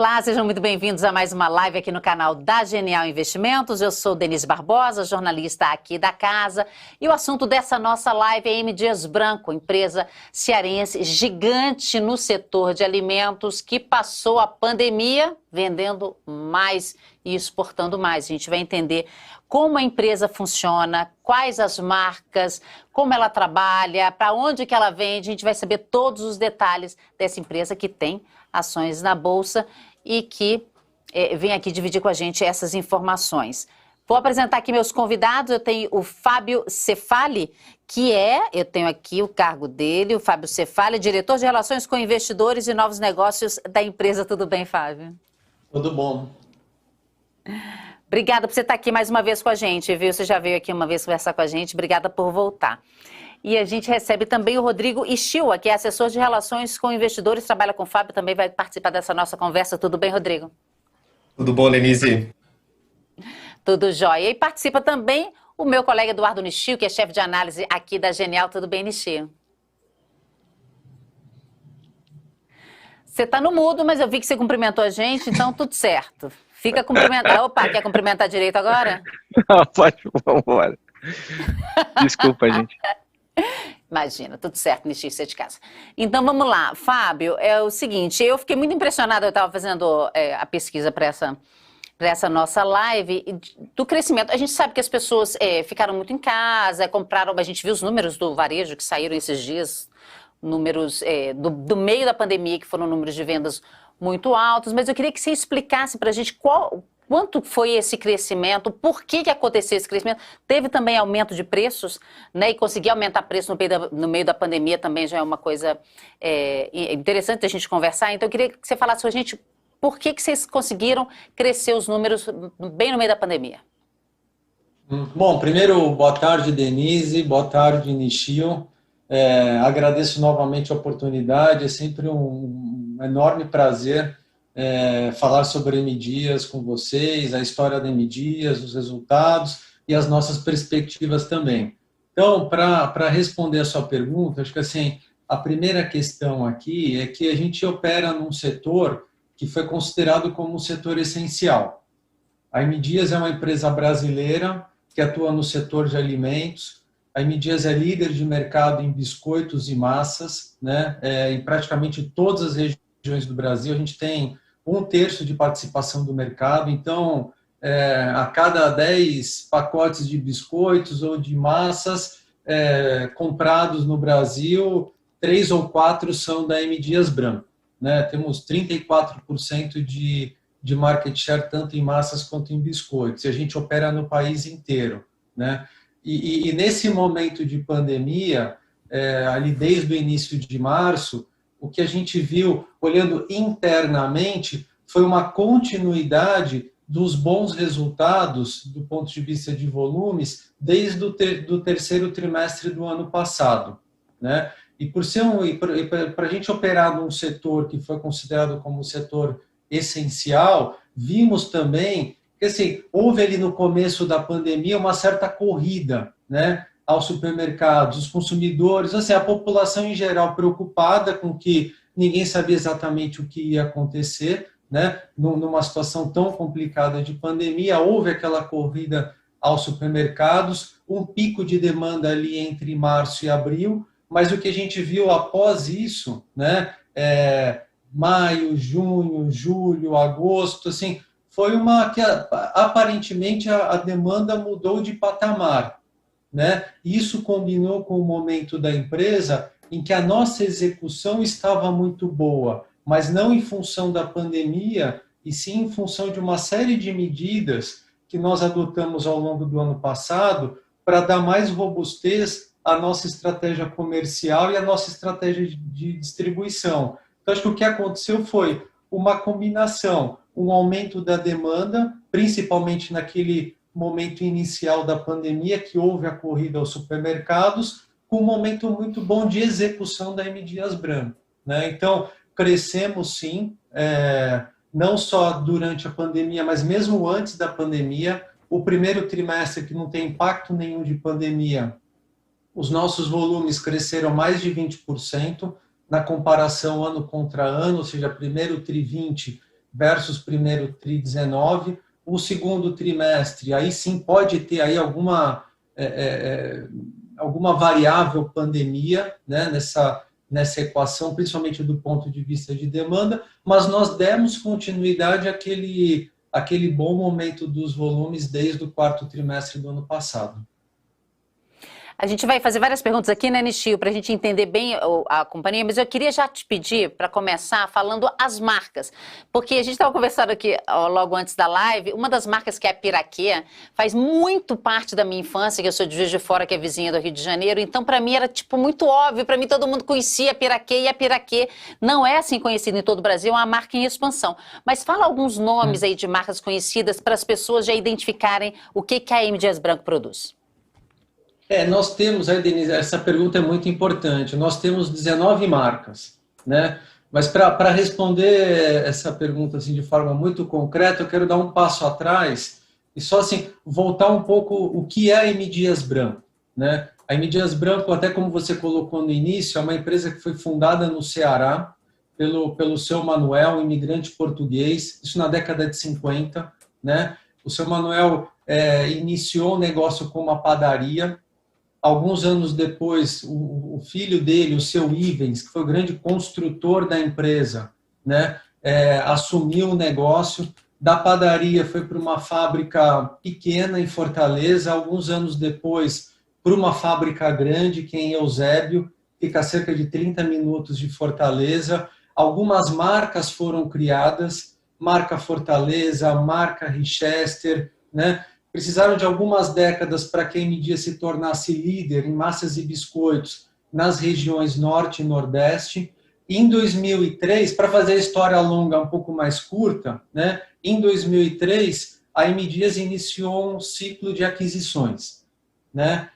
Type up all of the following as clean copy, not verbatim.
Olá, sejam muito bem-vindos a mais uma live aqui no canal da Genial Investimentos. Eu sou Denise Barbosa, jornalista aqui da casa. E o assunto dessa nossa live é M. Dias Branco, empresa cearense gigante no setor de alimentos que passou a pandemia vendendo mais e exportando mais. A gente vai entender como a empresa funciona, quais as marcas, como ela trabalha, para onde que ela vende. A gente vai saber todos os detalhes dessa empresa que tem ações na Bolsa e que vem aqui dividir com a gente essas informações. Vou apresentar aqui meus convidados. Eu tenho o Fábio Cefaly, eu tenho aqui o cargo dele, o Fábio Cefaly, diretor de Relações com Investidores e Novos Negócios da empresa. Tudo bem, Fábio? Tudo bom. Obrigada por você estar aqui mais uma vez com a gente, viu? Você já veio aqui uma vez conversar com a gente. Obrigada por voltar. E a gente recebe também o Rodrigo Ischua, que é assessor de relações com investidores, trabalha com o Fábio, também vai participar dessa nossa conversa. Tudo bem, Rodrigo? Tudo bom, Denise? Tudo jóia. E participa também o meu colega Eduardo Nishio, que é chefe de análise aqui da Genial. Tudo bem, Nishio? Você está no mudo, mas eu vi que você cumprimentou a gente, então tudo certo. Fica cumprimentando. Opa, quer cumprimentar direito agora? Não, pode, vamos embora. Desculpa, gente. Imagina, tudo certo, Nishio, você é de casa. Então vamos lá, Fábio, é o seguinte, eu fiquei muito impressionada, eu estava fazendo a pesquisa para essa nossa live, do crescimento. A gente sabe que as pessoas ficaram muito em casa, compraram, a gente viu os números do varejo que saíram esses dias, números do meio da pandemia, que foram números de vendas muito altos, mas eu queria que você explicasse para a gente quanto foi esse crescimento, por que aconteceu esse crescimento? Teve também aumento de preços, né? E conseguir aumentar preço no meio da pandemia também já é uma coisa interessante a gente conversar. Então eu queria que você falasse com a gente por que vocês conseguiram crescer os números bem no meio da pandemia. Bom, primeiro, boa tarde, Denise, boa tarde, Nishio. Agradeço novamente a oportunidade, é sempre um enorme prazer falar sobre M. Dias com vocês, a história da M. Dias, os resultados e as nossas perspectivas também. Então, para responder a sua pergunta, acho que assim, a primeira questão aqui é que a gente opera num setor que foi considerado como um setor essencial. A M. Dias é uma empresa brasileira que atua no setor de alimentos. A M. Dias é líder de mercado em biscoitos e massas, né? Em praticamente todas as regiões do Brasil. A gente tem 1/3 de participação do mercado, então a cada 10 pacotes de biscoitos ou de massas comprados no Brasil, 3 ou 4 são da M. Dias Branco, né? Temos 34% de market share tanto em massas quanto em biscoitos, e a gente opera no país inteiro, né? E nesse momento de pandemia, ali desde o início de março, o que a gente viu, olhando internamente, foi uma continuidade dos bons resultados, do ponto de vista de volumes, desde o terceiro trimestre do ano passado, né? E para a gente operar num setor que foi considerado como um setor essencial, vimos também que assim, houve ali no começo da pandemia uma certa corrida, né, aos supermercados, os consumidores, assim, a população em geral preocupada com que ninguém sabia exatamente o que ia acontecer, né, numa situação tão complicada de pandemia, houve aquela corrida aos supermercados, um pico de demanda ali entre março e abril, mas o que a gente viu após isso, né, maio, junho, julho, agosto, assim, foi que aparentemente a demanda mudou de patamar, né? Isso combinou com o momento da empresa em que a nossa execução estava muito boa, mas não em função da pandemia, e sim em função de uma série de medidas que nós adotamos ao longo do ano passado para dar mais robustez à nossa estratégia comercial e à nossa estratégia de distribuição. Então, acho que o que aconteceu foi uma combinação, um aumento da demanda, principalmente naquele momento inicial da pandemia, que houve a corrida aos supermercados, com um momento muito bom de execução da M. Dias Branco, né? Então, crescemos sim, não só durante a pandemia, mas mesmo antes da pandemia. O primeiro trimestre, que não tem impacto nenhum de pandemia, os nossos volumes cresceram mais de 20%, na comparação ano contra ano, ou seja, primeiro tri 20 versus primeiro tri 19. O segundo trimestre, aí sim pode ter aí alguma variável pandemia, né, nessa equação, principalmente do ponto de vista de demanda, mas nós demos continuidade àquele bom momento dos volumes desde o quarto trimestre do ano passado. A gente vai fazer várias perguntas aqui, né, Nishio, para a gente entender bem a companhia, mas eu queria já te pedir, para começar, falando as marcas, porque a gente estava conversando aqui logo antes da live, uma das marcas que é a Piraquê, faz muito parte da minha infância, que eu sou de Juiz de Fora, que é vizinha do Rio de Janeiro, então para mim era tipo muito óbvio, para mim todo mundo conhecia a Piraquê, e a Piraquê não é assim conhecida em todo o Brasil, é uma marca em expansão. Mas fala alguns nomes aí de marcas conhecidas para as pessoas já identificarem o que a M. Dias Branco produz. Nós temos, aí, Denise, essa pergunta é muito importante. Nós temos 19 marcas, né? Mas para responder essa pergunta assim, de forma muito concreta, eu quero dar um passo atrás e só assim, voltar um pouco o que é a M. Dias Branco, né? A M. Dias Branco, até como você colocou no início, é uma empresa que foi fundada no Ceará pelo seu Manuel, um imigrante português, isso na década de 50, né? O seu Manuel iniciou o negócio com uma padaria. Alguns anos depois, o filho dele, o seu Ivens, que foi o grande construtor da empresa, né, assumiu o negócio. Da padaria foi para uma fábrica pequena em Fortaleza. Alguns anos depois, para uma fábrica grande, que é em Eusébio, fica a cerca de 30 minutos de Fortaleza. Algumas marcas foram criadas, marca Fortaleza, marca Richester, né? Precisaram de algumas décadas para que a M. Dias se tornasse líder em massas e biscoitos nas regiões Norte e Nordeste. Em 2003, para fazer a história longa um pouco mais curta, né, em 2003, a M. Dias iniciou um ciclo de aquisições, né?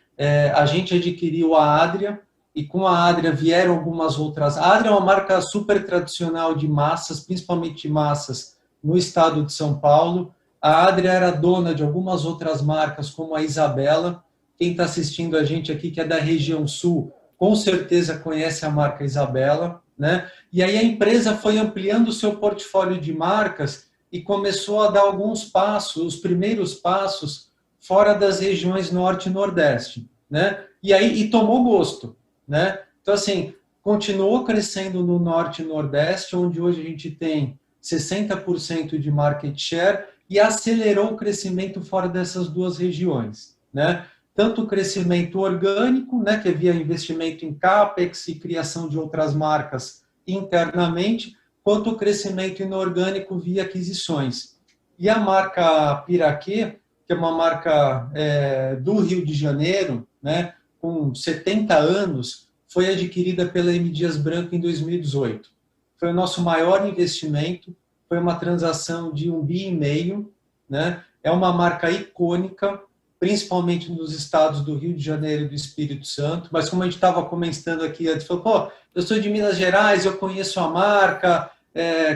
A gente adquiriu a Adria, e com a Adria vieram algumas outras. A Adria é uma marca super tradicional de massas, principalmente de massas no estado de São Paulo. A Adria era dona de algumas outras marcas, como a Isabela. Quem está assistindo a gente aqui, que é da região sul, com certeza conhece a marca Isabela, né? E aí a empresa foi ampliando o seu portfólio de marcas e começou a dar alguns passos, os primeiros passos, fora das regiões Norte e Nordeste, né? E tomou gosto, né? Então, assim, continuou crescendo no Norte e Nordeste, onde hoje a gente tem 60% de market share, e acelerou o crescimento fora dessas duas regiões, né? Tanto o crescimento orgânico, né, que é via investimento em CAPEX e criação de outras marcas internamente, quanto o crescimento inorgânico via aquisições. E a marca Piraquê, que é uma marca do Rio de Janeiro, né, com 70 anos, foi adquirida pela M. Dias Branco em 2018. Foi o nosso maior investimento. Foi uma transação de 1,5 bi, né? É uma marca icônica, principalmente nos estados do Rio de Janeiro e do Espírito Santo, mas como a gente estava comentando aqui antes, falou, pô, eu sou de Minas Gerais, eu conheço a marca,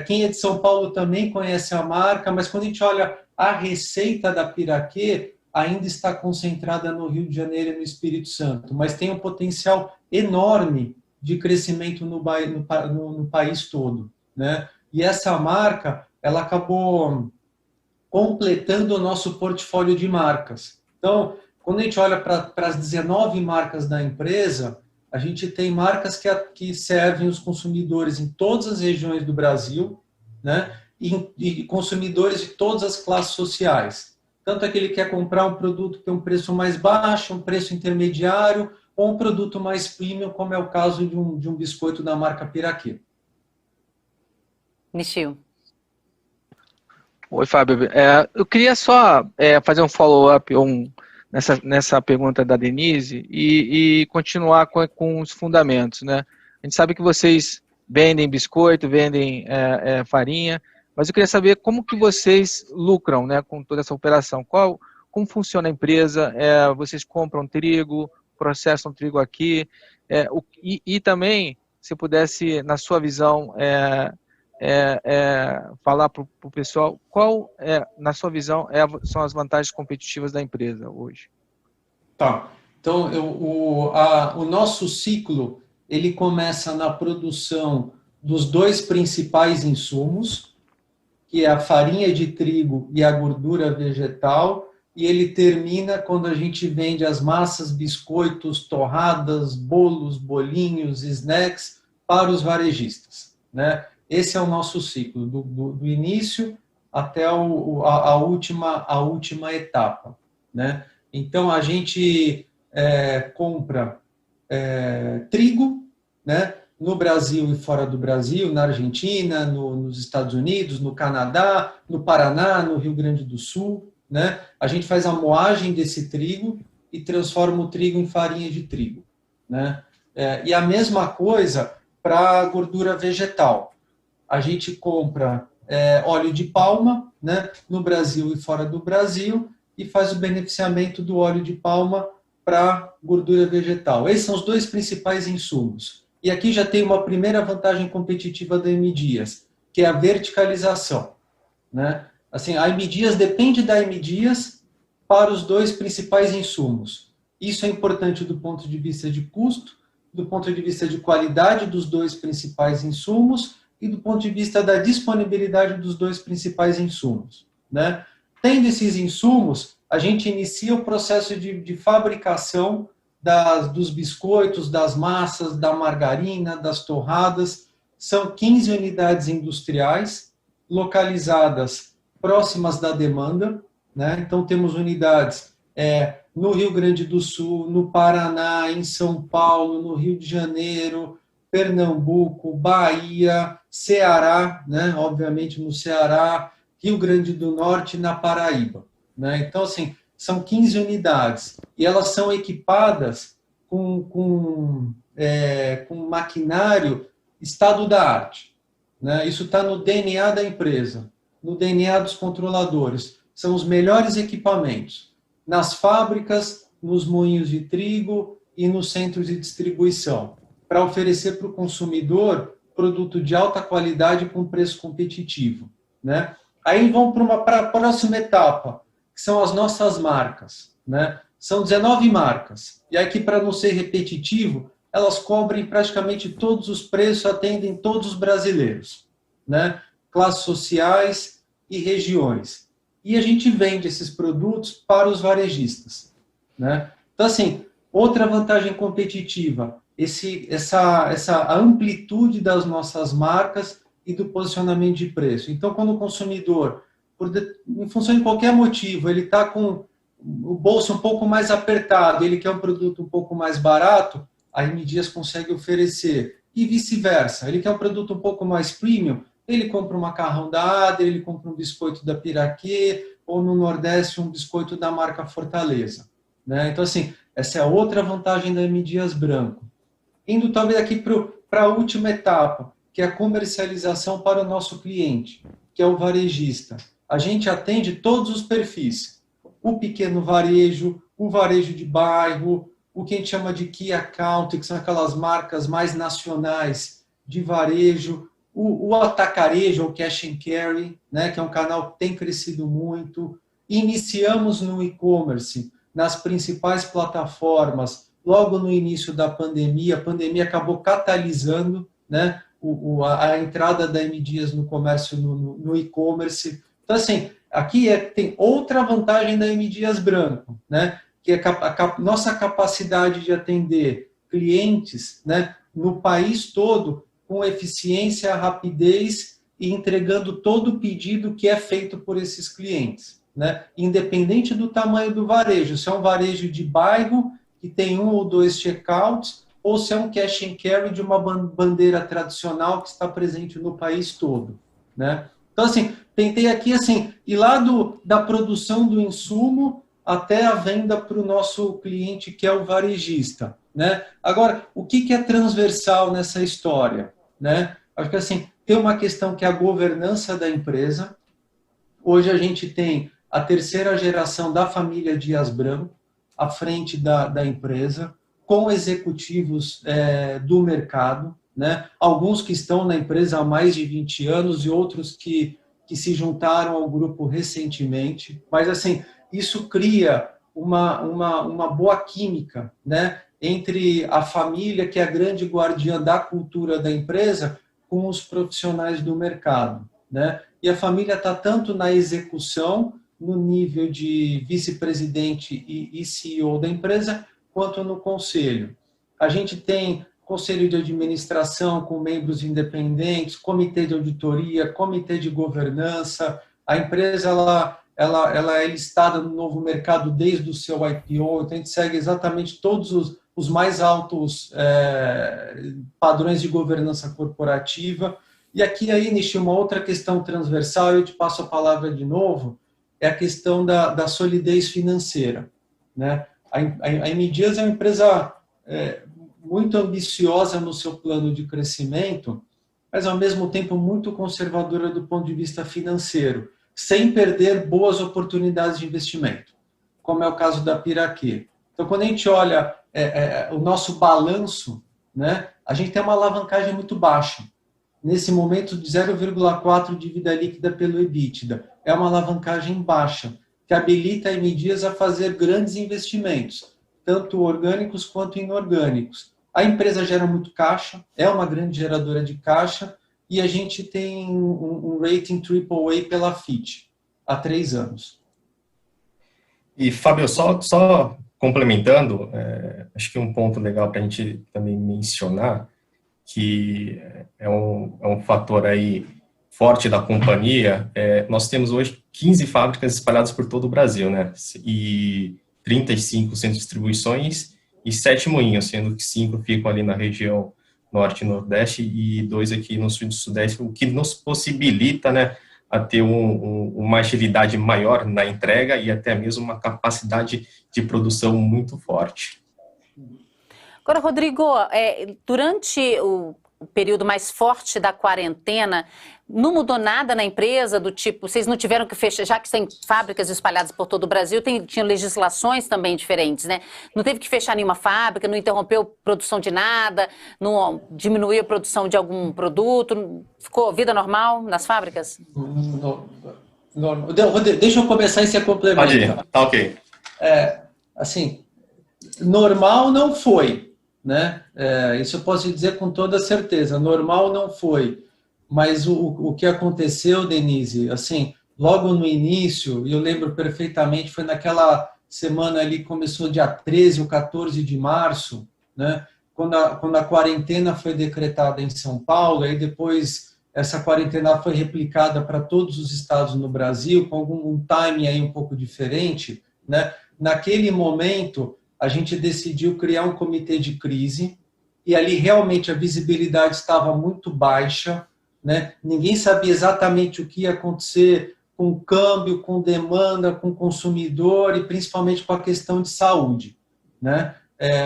quem é de São Paulo também conhece a marca, mas quando a gente olha a receita da Piraquê, ainda está concentrada no Rio de Janeiro e no Espírito Santo, mas tem um potencial enorme de crescimento no país todo, né? E essa marca, ela acabou completando o nosso portfólio de marcas. Então, quando a gente olha para as 19 marcas da empresa, a gente tem marcas que servem os consumidores em todas as regiões do Brasil, né? E consumidores de todas as classes sociais. Tanto aquele que quer comprar um produto que tem um preço mais baixo, um preço intermediário, ou um produto mais premium, como é o caso de um biscoito da marca Piraquê. Nishio. Oi, Fábio. Eu queria só fazer um follow-up nessa pergunta da Denise e continuar com os fundamentos, né? A gente sabe que vocês vendem biscoito, vendem farinha, mas eu queria saber como que vocês lucram, né, com toda essa operação. Como funciona a empresa? Vocês compram trigo, processam trigo aqui? E também, se pudesse, na sua visão, falar para o pessoal qual, na sua visão, são as vantagens competitivas da empresa hoje. Tá. Então, o nosso ciclo, ele começa na produção dos dois principais insumos, que é a farinha de trigo e a gordura vegetal, e ele termina quando a gente vende as massas, biscoitos, torradas, bolos, bolinhos, snacks para os varejistas, né? Esse é o nosso ciclo, do início até a última etapa, né? Então, a gente compra trigo, né? No Brasil e fora do Brasil, na Argentina, nos Estados Unidos, no Canadá, no Paraná, no Rio Grande do Sul, né? A gente faz a moagem desse trigo e transforma o trigo em farinha de trigo, né? E a mesma coisa para a gordura vegetal. A gente compra óleo de palma, né? No Brasil e fora do Brasil, e faz o beneficiamento do óleo de palma para gordura vegetal. Esses são os dois principais insumos. E aqui já tem uma primeira vantagem competitiva da M. Dias, que é a verticalização, né? Assim, a M. Dias depende da M. Dias para os dois principais insumos. Isso é importante do ponto de vista de custo, do ponto de vista de qualidade dos dois principais insumos e do ponto de vista da disponibilidade dos dois principais insumos, né? Tendo esses insumos, a gente inicia o processo de fabricação dos biscoitos, das massas, da margarina, das torradas. São 15 unidades industriais localizadas próximas da demanda, né? Então, temos unidades no Rio Grande do Sul, no Paraná, em São Paulo, no Rio de Janeiro, Pernambuco, Bahia, Ceará, né? Obviamente no Ceará, Rio Grande do Norte e na Paraíba, né? Então, assim, são 15 unidades e elas são equipadas com maquinário estado-da-arte, né? Isso está no DNA da empresa, no DNA dos controladores. São os melhores equipamentos nas fábricas, nos moinhos de trigo e nos centros de distribuição, para oferecer para o consumidor produto de alta qualidade com preço competitivo, né? Aí vamos para a próxima etapa, que são as nossas marcas, né? São 19 marcas. E aqui, para não ser repetitivo, elas cobrem praticamente todos os preços, atendem todos os brasileiros, né? Classes sociais e regiões. E a gente vende esses produtos para os varejistas, né? Então, assim, outra vantagem competitiva, essa amplitude das nossas marcas e do posicionamento de preço. Então, quando o consumidor, em função de qualquer motivo, ele está com o bolso um pouco mais apertado, ele quer um produto um pouco mais barato, a M. Dias consegue oferecer. E vice-versa, ele quer um produto um pouco mais premium, ele compra um macarrão da Adler, ele compra um biscoito da Piraquê, ou no Nordeste um biscoito da marca Fortaleza, né? Então, assim, essa é outra vantagem da M. Dias Branco. Indo talvez aqui para a última etapa, que é a comercialização para o nosso cliente, que é o varejista. A gente atende todos os perfis. O pequeno varejo, o varejo de bairro, o que a gente chama de key account, que são aquelas marcas mais nacionais de varejo, o atacarejo, ou cash and carry, né, que é um canal que tem crescido muito. Iniciamos no e-commerce, nas principais plataformas, logo no início da pandemia. A pandemia acabou catalisando, né, a entrada da M. Dias no comércio, no e-commerce. Então, assim, aqui tem outra vantagem da M. Dias Branco, né, que é a nossa capacidade de atender clientes, né, no país todo, com eficiência, rapidez e entregando todo o pedido que é feito por esses clientes, né, independente do tamanho do varejo. Se é um varejo de bairro, que tem 1 ou 2 checkouts, ou se é um cash and carry de uma bandeira tradicional que está presente no país todo, né? Então, assim, tentei aqui, assim, ir lá da produção do insumo até a venda para o nosso cliente, que é o varejista, né? Agora, o que é transversal nessa história, né? Acho que, assim, tem uma questão que é a governança da empresa. Hoje a gente tem a terceira geração da família Dias Branco à frente da empresa, com executivos do mercado, né? Alguns que estão na empresa há mais de 20 anos e outros que se juntaram ao grupo recentemente. Mas, assim, isso cria uma boa química, né, entre a família, que é a grande guardiã da cultura da empresa, com os profissionais do mercado, né? E a família está tanto na execução, no nível de vice-presidente e CEO da empresa, quanto no conselho. A gente tem conselho de administração com membros independentes, comitê de auditoria, comitê de governança. A empresa ela é listada no novo mercado desde o seu IPO, então a gente segue exatamente todos os mais altos padrões de governança corporativa. E aqui, aí, Nishi, uma outra questão transversal, eu te passo a palavra de novo, é a questão da solidez financeira, né? A M Dias é uma empresa muito ambiciosa no seu plano de crescimento, mas, ao mesmo tempo, muito conservadora do ponto de vista financeiro, sem perder boas oportunidades de investimento, como é o caso da Piraquê. Então, quando a gente olha o nosso balanço, né, a gente tem uma alavancagem muito baixa. Nesse momento, de 0,4 dívida líquida pelo EBITDA. É uma alavancagem baixa, que habilita a M Dias a fazer grandes investimentos, tanto orgânicos quanto inorgânicos. A empresa gera muito caixa, é uma grande geradora de caixa, e a gente tem um rating AAA pela Fitch, há 3 anos. E, Fábio, só complementando, acho que um ponto legal para a gente também mencionar, que é um fator aí forte da companhia, nós temos hoje 15 fábricas espalhadas por todo o Brasil, né? E 35 centros de distribuições e 7 moinhos, sendo que 5 ficam ali na região norte e nordeste e 2 aqui no sul e sudeste, o que nos possibilita, né, a ter uma agilidade maior na entrega e até mesmo uma capacidade de produção muito forte. Agora, Rodrigo, durante o período mais forte da quarentena, não mudou nada na empresa, do tipo, vocês não tiveram que fechar, já que tem fábricas espalhadas por todo o Brasil, tinham legislações também diferentes, né? Não teve que fechar nenhuma fábrica, não interrompeu a produção de nada, não diminuiu a produção de algum produto, ficou vida normal nas fábricas? Deixa eu começar e você complementa. Pode ir, tá ok. Assim, normal não foi, né? Isso eu posso dizer com toda certeza, normal não foi. Mas o que aconteceu, Denise, assim, logo no início, eu lembro perfeitamente, foi naquela semana ali, começou dia 13 ou 14 de março, né? Quando a quarentena foi decretada em São Paulo, aí depois essa quarentena foi replicada para todos os estados no Brasil, com um timing aí um pouco diferente, né? Naquele momento, a gente decidiu criar um comitê de crise, e ali realmente a visibilidade estava muito baixa, né? Ninguém sabia exatamente o que ia acontecer com o câmbio, com demanda, com o consumidor e principalmente com a questão de saúde, né?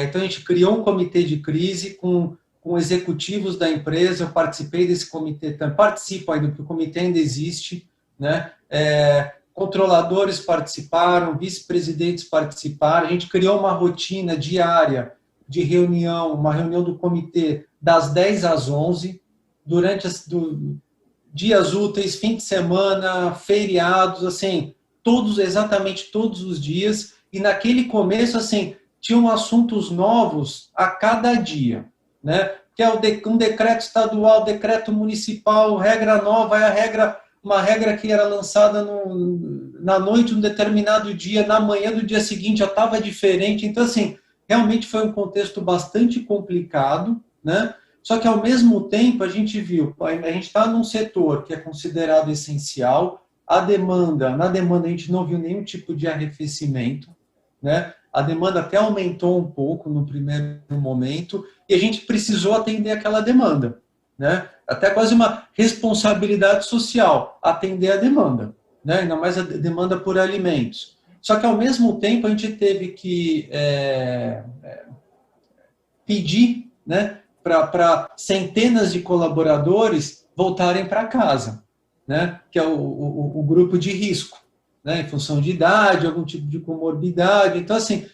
Então a gente criou um comitê de crise com executivos da empresa. Eu participei desse comitê, participo ainda, porque o comitê ainda existe, né? Controladores participaram, vice-presidentes participaram. A gente criou uma rotina diária de reunião, uma reunião do comitê das 10 às 11, durante dias úteis, fim de semana, feriados, assim, exatamente todos os dias. E naquele começo, assim, tinham assuntos novos a cada dia, né? Que é um decreto estadual, decreto municipal, regra nova, uma regra que era lançada na noite, um determinado dia, na manhã do dia seguinte já estava diferente. Então, assim, realmente foi um contexto bastante complicado, né? Só que, ao mesmo tempo, a gente viu, a gente está num setor que é considerado essencial, na demanda a gente não viu nenhum tipo de arrefecimento, né? A demanda até aumentou um pouco no primeiro momento, e a gente precisou atender aquela demanda, né? Até quase uma responsabilidade social, atender a demanda, né? Ainda mais a demanda por alimentos. Só que, ao mesmo tempo, a gente teve que pedir, né, para centenas de colaboradores voltarem para casa, né, que é o grupo de risco, né, em função de idade, algum tipo de comorbidade. Então, assim,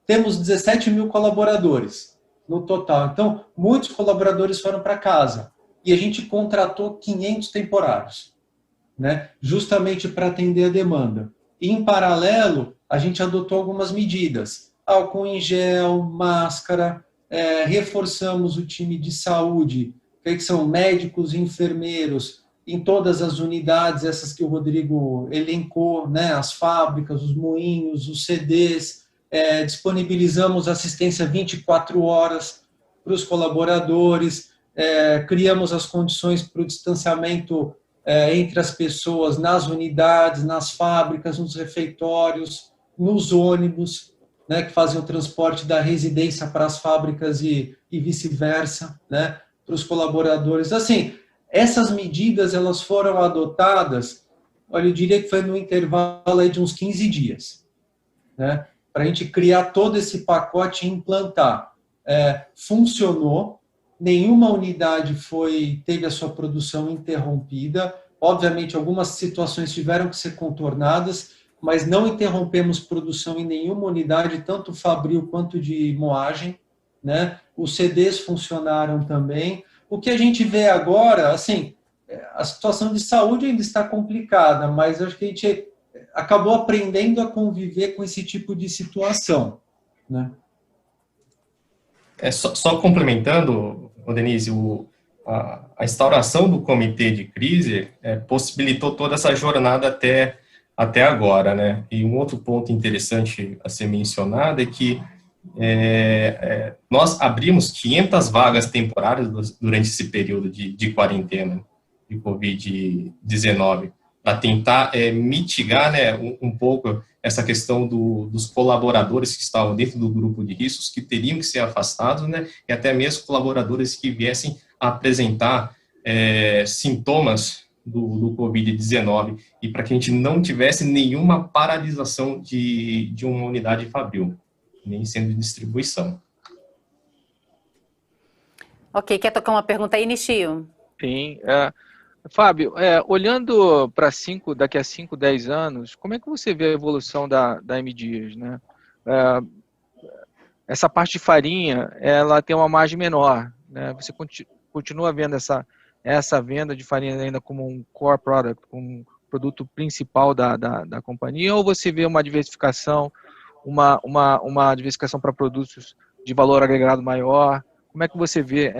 temos 17 mil colaboradores no total. Então, muitos colaboradores foram para casa. E a gente contratou 500 temporários, né, justamente para atender a demanda. E, em paralelo, a gente adotou algumas medidas. Álcool em gel, máscara, reforçamos o time de saúde, que são médicos e enfermeiros, em todas as unidades, essas que o Rodrigo elencou, né, as fábricas, os moinhos, os CDs, disponibilizamos assistência 24 horas para os colaboradores, criamos as condições para o distanciamento entre as pessoas nas unidades, nas fábricas, nos refeitórios, nos ônibus, né, que fazem o transporte da residência para as fábricas e vice-versa, né, para os colaboradores. Assim, essas medidas elas foram adotadas, olha, eu diria que foi no intervalo aí de uns 15 dias, né, para a gente criar todo esse pacote e implantar. Funcionou, nenhuma unidade teve a sua produção interrompida. Obviamente, algumas situações tiveram que ser contornadas, mas não interrompemos produção em nenhuma unidade, tanto fabril quanto de moagem, né? Os CDs funcionaram também. O que a gente vê agora, assim, a situação de saúde ainda está complicada, mas acho que a gente acabou aprendendo a conviver com esse tipo de situação, né? Só complementando, Denise, a instauração do comitê de crise possibilitou toda essa jornada até agora, né? E um outro ponto interessante a ser mencionado é que nós abrimos 500 vagas temporárias durante esse período de quarentena de Covid-19 para tentar mitigar, né, um pouco essa questão dos colaboradores que estavam dentro do grupo de riscos, que teriam que ser afastados, né, e até mesmo colaboradores que viessem a apresentar sintomas do Covid-19, e para que a gente não tivesse nenhuma paralisação de uma unidade fabril, nem sendo de distribuição. Ok, quer tocar uma pergunta aí, Nishio? Sim. Fábio, olhando para daqui a 5, 10 anos, como é que você vê a evolução da M. Dias, né? Essa parte de farinha, ela tem uma margem menor, né? Você continua vendo essa venda de farinha ainda como um core product, como um produto principal da companhia, ou você vê uma diversificação, uma diversificação para produtos de valor agregado maior? Como é que você vê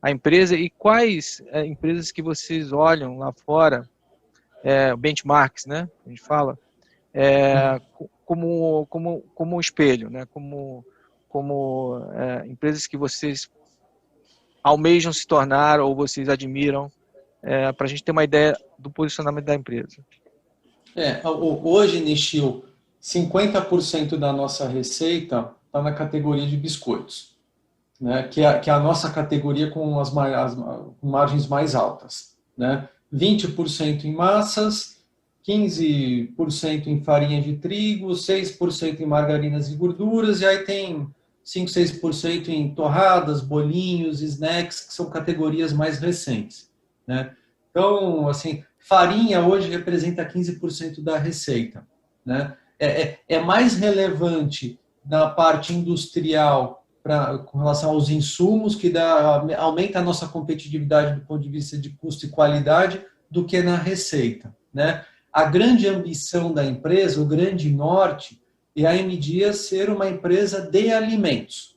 a empresa e quais empresas que vocês olham lá fora, benchmarks, né? A gente fala, como um espelho, né? Como empresas que vocês almejam se tornar ou vocês admiram, para a gente ter uma ideia do posicionamento da empresa. Hoje, Nishio, 50% da nossa receita está na categoria de biscoitos, né, que é a nossa categoria com as margens mais altas, né? 20% em massas, 15% em farinha de trigo, 6% em margarinas e gorduras, e aí tem 5, 6% em torradas, bolinhos, snacks, que são categorias mais recentes, né? Então, assim, farinha hoje representa 15% da receita, né? É mais relevante na parte industrial com relação aos insumos, que aumenta a nossa competitividade do ponto de vista de custo e qualidade, do que na receita, né? A grande ambição da empresa, o grande norte, é a M. Dias ser uma empresa de alimentos,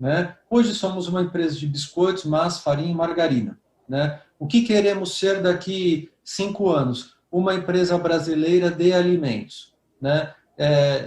né? Hoje somos uma empresa de biscoitos, massa, farinha e margarina, né? O que queremos ser daqui 5 anos? Uma empresa brasileira de alimentos, né?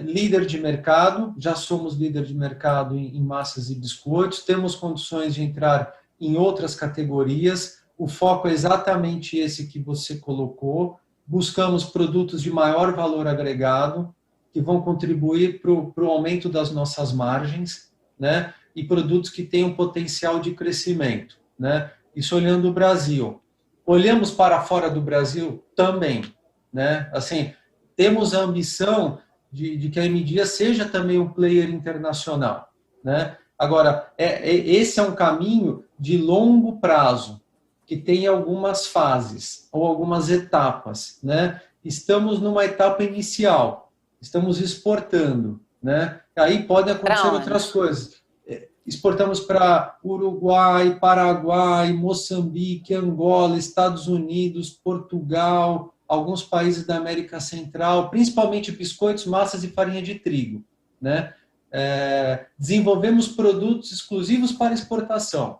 Líder de mercado, já somos líder de mercado em massas e biscoitos, temos condições de entrar em outras categorias, o foco é exatamente esse que você colocou, buscamos produtos de maior valor agregado, que vão contribuir para o aumento das nossas margens, né? E produtos que têm um potencial de crescimento, né? Isso olhando o Brasil. Olhamos para fora do Brasil também, né? Assim, temos a ambição de que a M. Dias seja também um player internacional, né? Agora, esse é um caminho de longo prazo, que tem algumas fases ou algumas etapas, né? Estamos numa etapa inicial, estamos exportando, né? Aí podem acontecer outras coisas. Exportamos para Uruguai, Paraguai, Moçambique, Angola, Estados Unidos, Portugal, alguns países da América Central, principalmente biscoitos, massas e farinha de trigo, né? Desenvolvemos produtos exclusivos para exportação,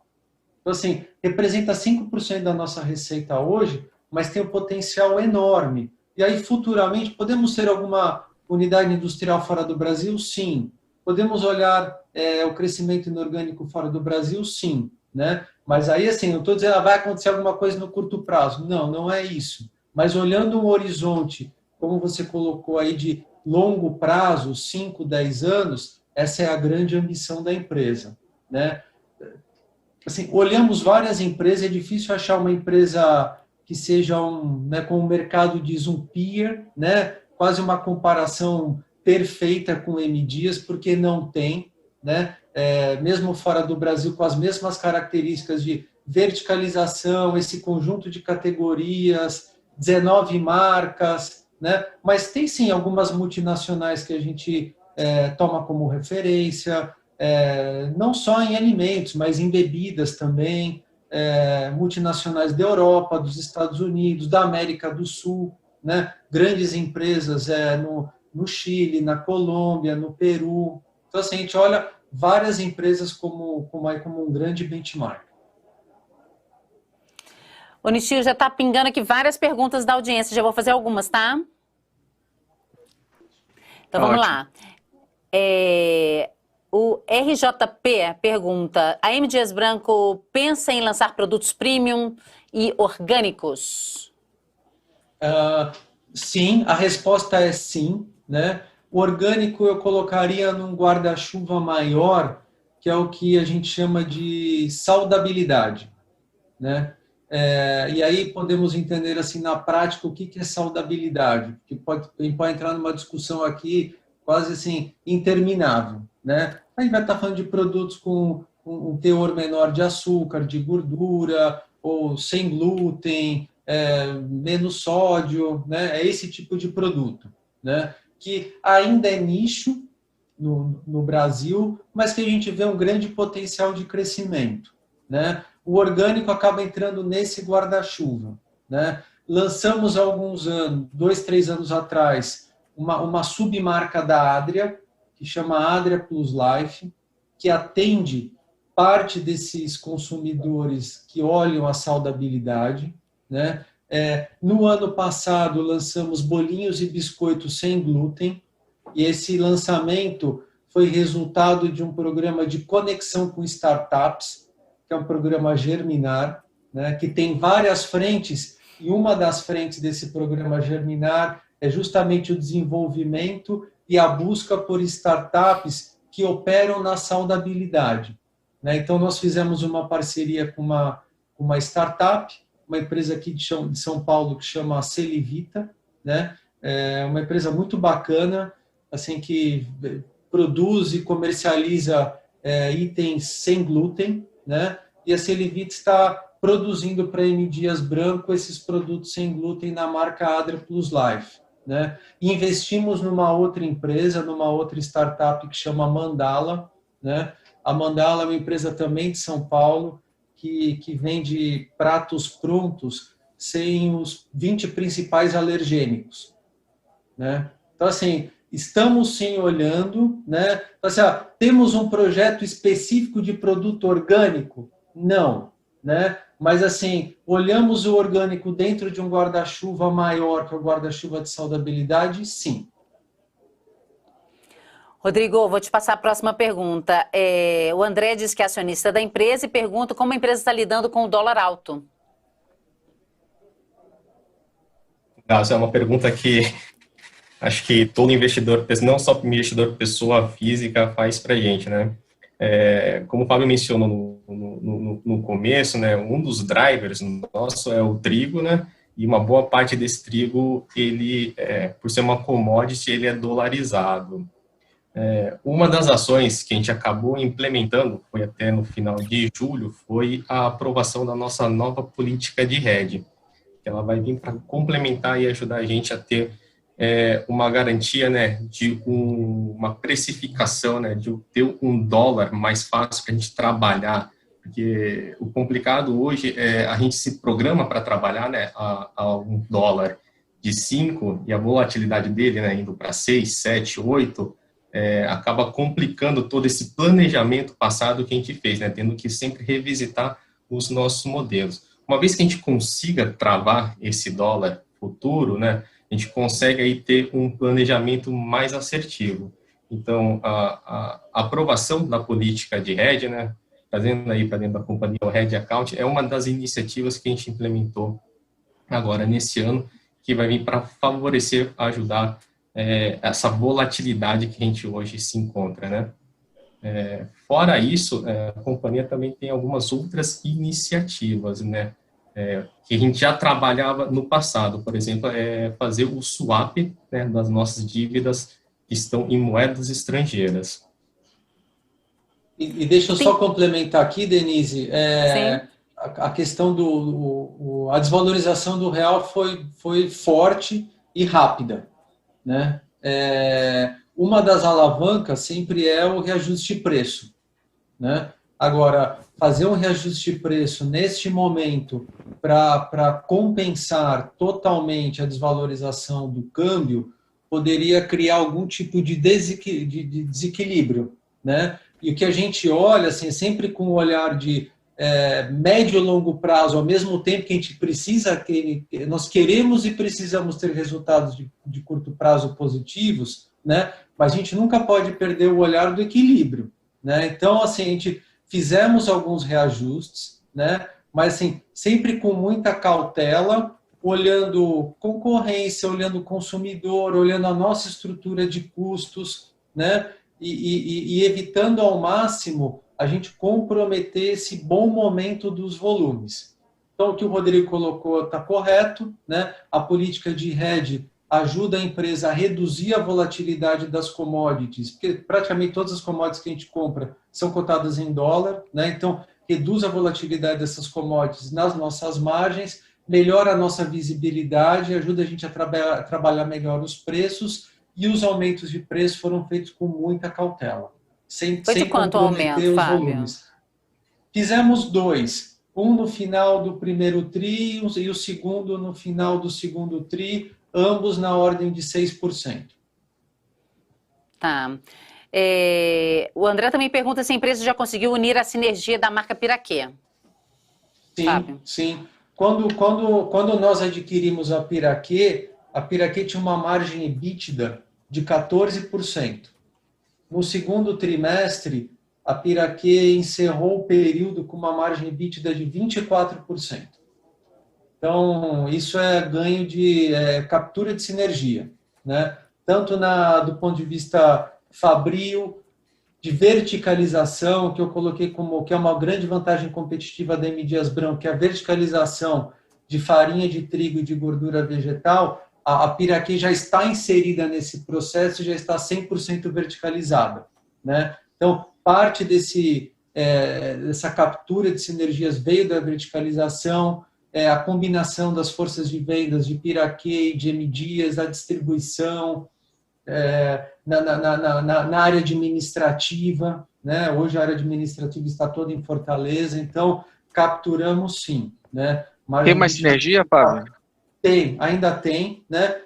Então, assim, representa 5% da nossa receita hoje, mas tem um potencial enorme. E aí, futuramente, podemos ter alguma unidade industrial fora do Brasil? Sim. Podemos olhar o crescimento inorgânico fora do Brasil? Sim. Né? Mas aí, assim, não estou dizendo vai acontecer alguma coisa no curto prazo. Não, não é isso. Mas olhando um horizonte, como você colocou aí, de longo prazo, 5, 10 anos, essa é a grande ambição da empresa. Né? Assim, olhamos várias empresas, é difícil achar uma empresa que seja como o mercado diz, um peer, né? Quase uma comparação perfeita com o M. Dias, porque não tem, né? Mesmo fora do Brasil, com as mesmas características de verticalização, esse conjunto de categorias, 19 marcas, né? Mas tem sim algumas multinacionais que a gente toma como referência, não só em alimentos, mas em bebidas também, multinacionais da Europa, dos Estados Unidos, da América do Sul, né? Grandes empresas no Chile, na Colômbia, no Peru. Então, assim, a gente olha várias empresas como um grande benchmark. O Nishio, já está pingando aqui várias perguntas da audiência, já vou fazer algumas, tá? Então, vamos lá. O RJP pergunta, a M. Dias Branco pensa em lançar produtos premium e orgânicos? Sim, a resposta é sim, né? O orgânico eu colocaria num guarda-chuva maior, que é o que a gente chama de saudabilidade, né? E aí podemos entender assim na prática o que é saudabilidade, que a gente pode entrar numa discussão aqui quase assim interminável, né? A gente vai estar falando de produtos com um teor menor de açúcar, de gordura, ou sem glúten, menos sódio, né? É esse tipo de produto, né? Que ainda é nicho no Brasil, mas que a gente vê um grande potencial de crescimento, né? O orgânico acaba entrando nesse guarda-chuva, né? Lançamos há alguns anos, 2, 3 anos atrás, uma submarca da Adria, que chama Adria Plus Life, que atende parte desses consumidores que olham a saudabilidade, né? No ano passado, lançamos bolinhos e biscoitos sem glúten, e esse lançamento foi resultado de um programa de conexão com startups, que é um programa Germinar, né? Que tem várias frentes, e uma das frentes desse programa Germinar é justamente o desenvolvimento e a busca por startups que operam na saudabilidade, né? Então, nós fizemos uma parceria com uma startup, uma empresa aqui de São Paulo que chama Celivita, né? É uma empresa muito bacana, assim, que produz e comercializa itens sem glúten, né? E a Celivita está produzindo para a M. Dias Branco esses produtos sem glúten na marca Adria Plus Life, né? Investimos numa outra empresa, numa outra startup que chama Mandala, né? A Mandala é uma empresa também de São Paulo que vende pratos prontos sem os 20 principais alergênicos, né? Então, assim, estamos sim olhando, né? Então, assim, temos um projeto específico de produto orgânico? Não, né? Mas, assim, olhamos o orgânico dentro de um guarda-chuva maior, que é o guarda-chuva de saudabilidade? Sim. Rodrigo, vou te passar a próxima pergunta. O André diz que é acionista da empresa e pergunta como a empresa está lidando com o dólar alto. Essa é uma pergunta que acho que todo investidor, não só investidor pessoa física, faz para a gente, né? Como o Fábio mencionou no começo, né, um dos drivers nosso é o trigo, né? E uma boa parte desse trigo, ele, por ser uma commodity, ele é dolarizado. Uma das ações que a gente acabou implementando, foi até no final de julho, foi a aprovação da nossa nova política de hedge. Ela vai vir para complementar e ajudar a gente a ter uma garantia, né, de uma precificação, né, de ter um dólar mais fácil para a gente trabalhar, porque o complicado hoje é a gente se programa para trabalhar, né, a um dólar de 5 e a volatilidade dele, né, indo para 6, 7, 8, acaba complicando todo esse planejamento passado que a gente fez, né, tendo que sempre revisitar os nossos modelos. Uma vez que a gente consiga travar esse dólar futuro, né, a gente consegue aí ter um planejamento mais assertivo. Então, a aprovação da política de hedge, né, trazendo aí para dentro da companhia o hedge account, é uma das iniciativas que a gente implementou agora nesse ano, que vai vir para favorecer, ajudar essa volatilidade que a gente hoje se encontra, né? Fora isso, a companhia também tem algumas outras iniciativas, né? Que a gente já trabalhava no passado, por exemplo, fazer o swap, né, das nossas dívidas que estão em moedas estrangeiras. E deixa eu só complementar aqui, Denise, a questão a desvalorização do real foi forte e rápida, né? Uma das alavancas sempre é o reajuste de preço, né? Agora, fazer um reajuste de preço neste momento para compensar totalmente a desvalorização do câmbio poderia criar algum tipo de desequilíbrio, né? E o que a gente olha, assim, sempre com o olhar de médio e longo prazo, ao mesmo tempo que a gente precisa, nós queremos e precisamos ter resultados de curto prazo positivos, né? Mas a gente nunca pode perder o olhar do equilíbrio, né? Então, assim, a gente fizemos alguns reajustes, né? Mas, assim, sempre com muita cautela, olhando concorrência, olhando o consumidor, olhando a nossa estrutura de custos, né? E evitando ao máximo a gente comprometer esse bom momento dos volumes. Então, o que o Rodrigo colocou está correto, né? A política de hedge ajuda a empresa a reduzir a volatilidade das commodities, porque praticamente todas as commodities que a gente compra são cotadas em dólar, né? Então, reduz a volatilidade dessas commodities nas nossas margens, melhora a nossa visibilidade, ajuda a gente a trabalhar melhor os preços, e os aumentos de preço foram feitos com muita cautela, sem quanto comprometer aumento, os Fábio? volumes. Fizemos 2, um no final do primeiro TRI e o segundo no final do segundo TRI, ambos na ordem de 6%. Tá. O André também pergunta se a empresa já conseguiu unir a sinergia da marca Piraquê. Sim, Fábio. sim. Quando nós adquirimos a Piraquê tinha uma margem EBITDA de 14%. No segundo trimestre, a Piraquê encerrou o período com uma margem EBITDA de 24%. Então, isso é ganho de captura de sinergia, né? Tanto do ponto de vista fabril, de verticalização, que eu coloquei como que é uma grande vantagem competitiva da M. Dias Branco, que é a verticalização de farinha de trigo e de gordura vegetal. A Piraquê já está inserida nesse processo e já está 100% verticalizada, né? Então, parte dessa captura de sinergias veio da verticalização, a combinação das forças de vendas de Piraquê e de M. Dias, a distribuição, na área administrativa, né? Hoje a área administrativa está toda em Fortaleza, então capturamos sim, né? Tem mais sinergia, Fábio? Ainda tem, né?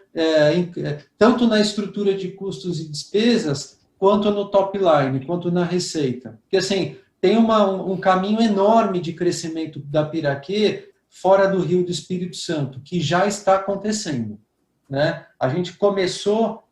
Tanto na estrutura de custos e despesas, quanto no top line, quanto na receita. Porque, assim, tem um caminho enorme de crescimento da Piraquê fora do Rio do Espírito Santo, que já está acontecendo, né? A gente começou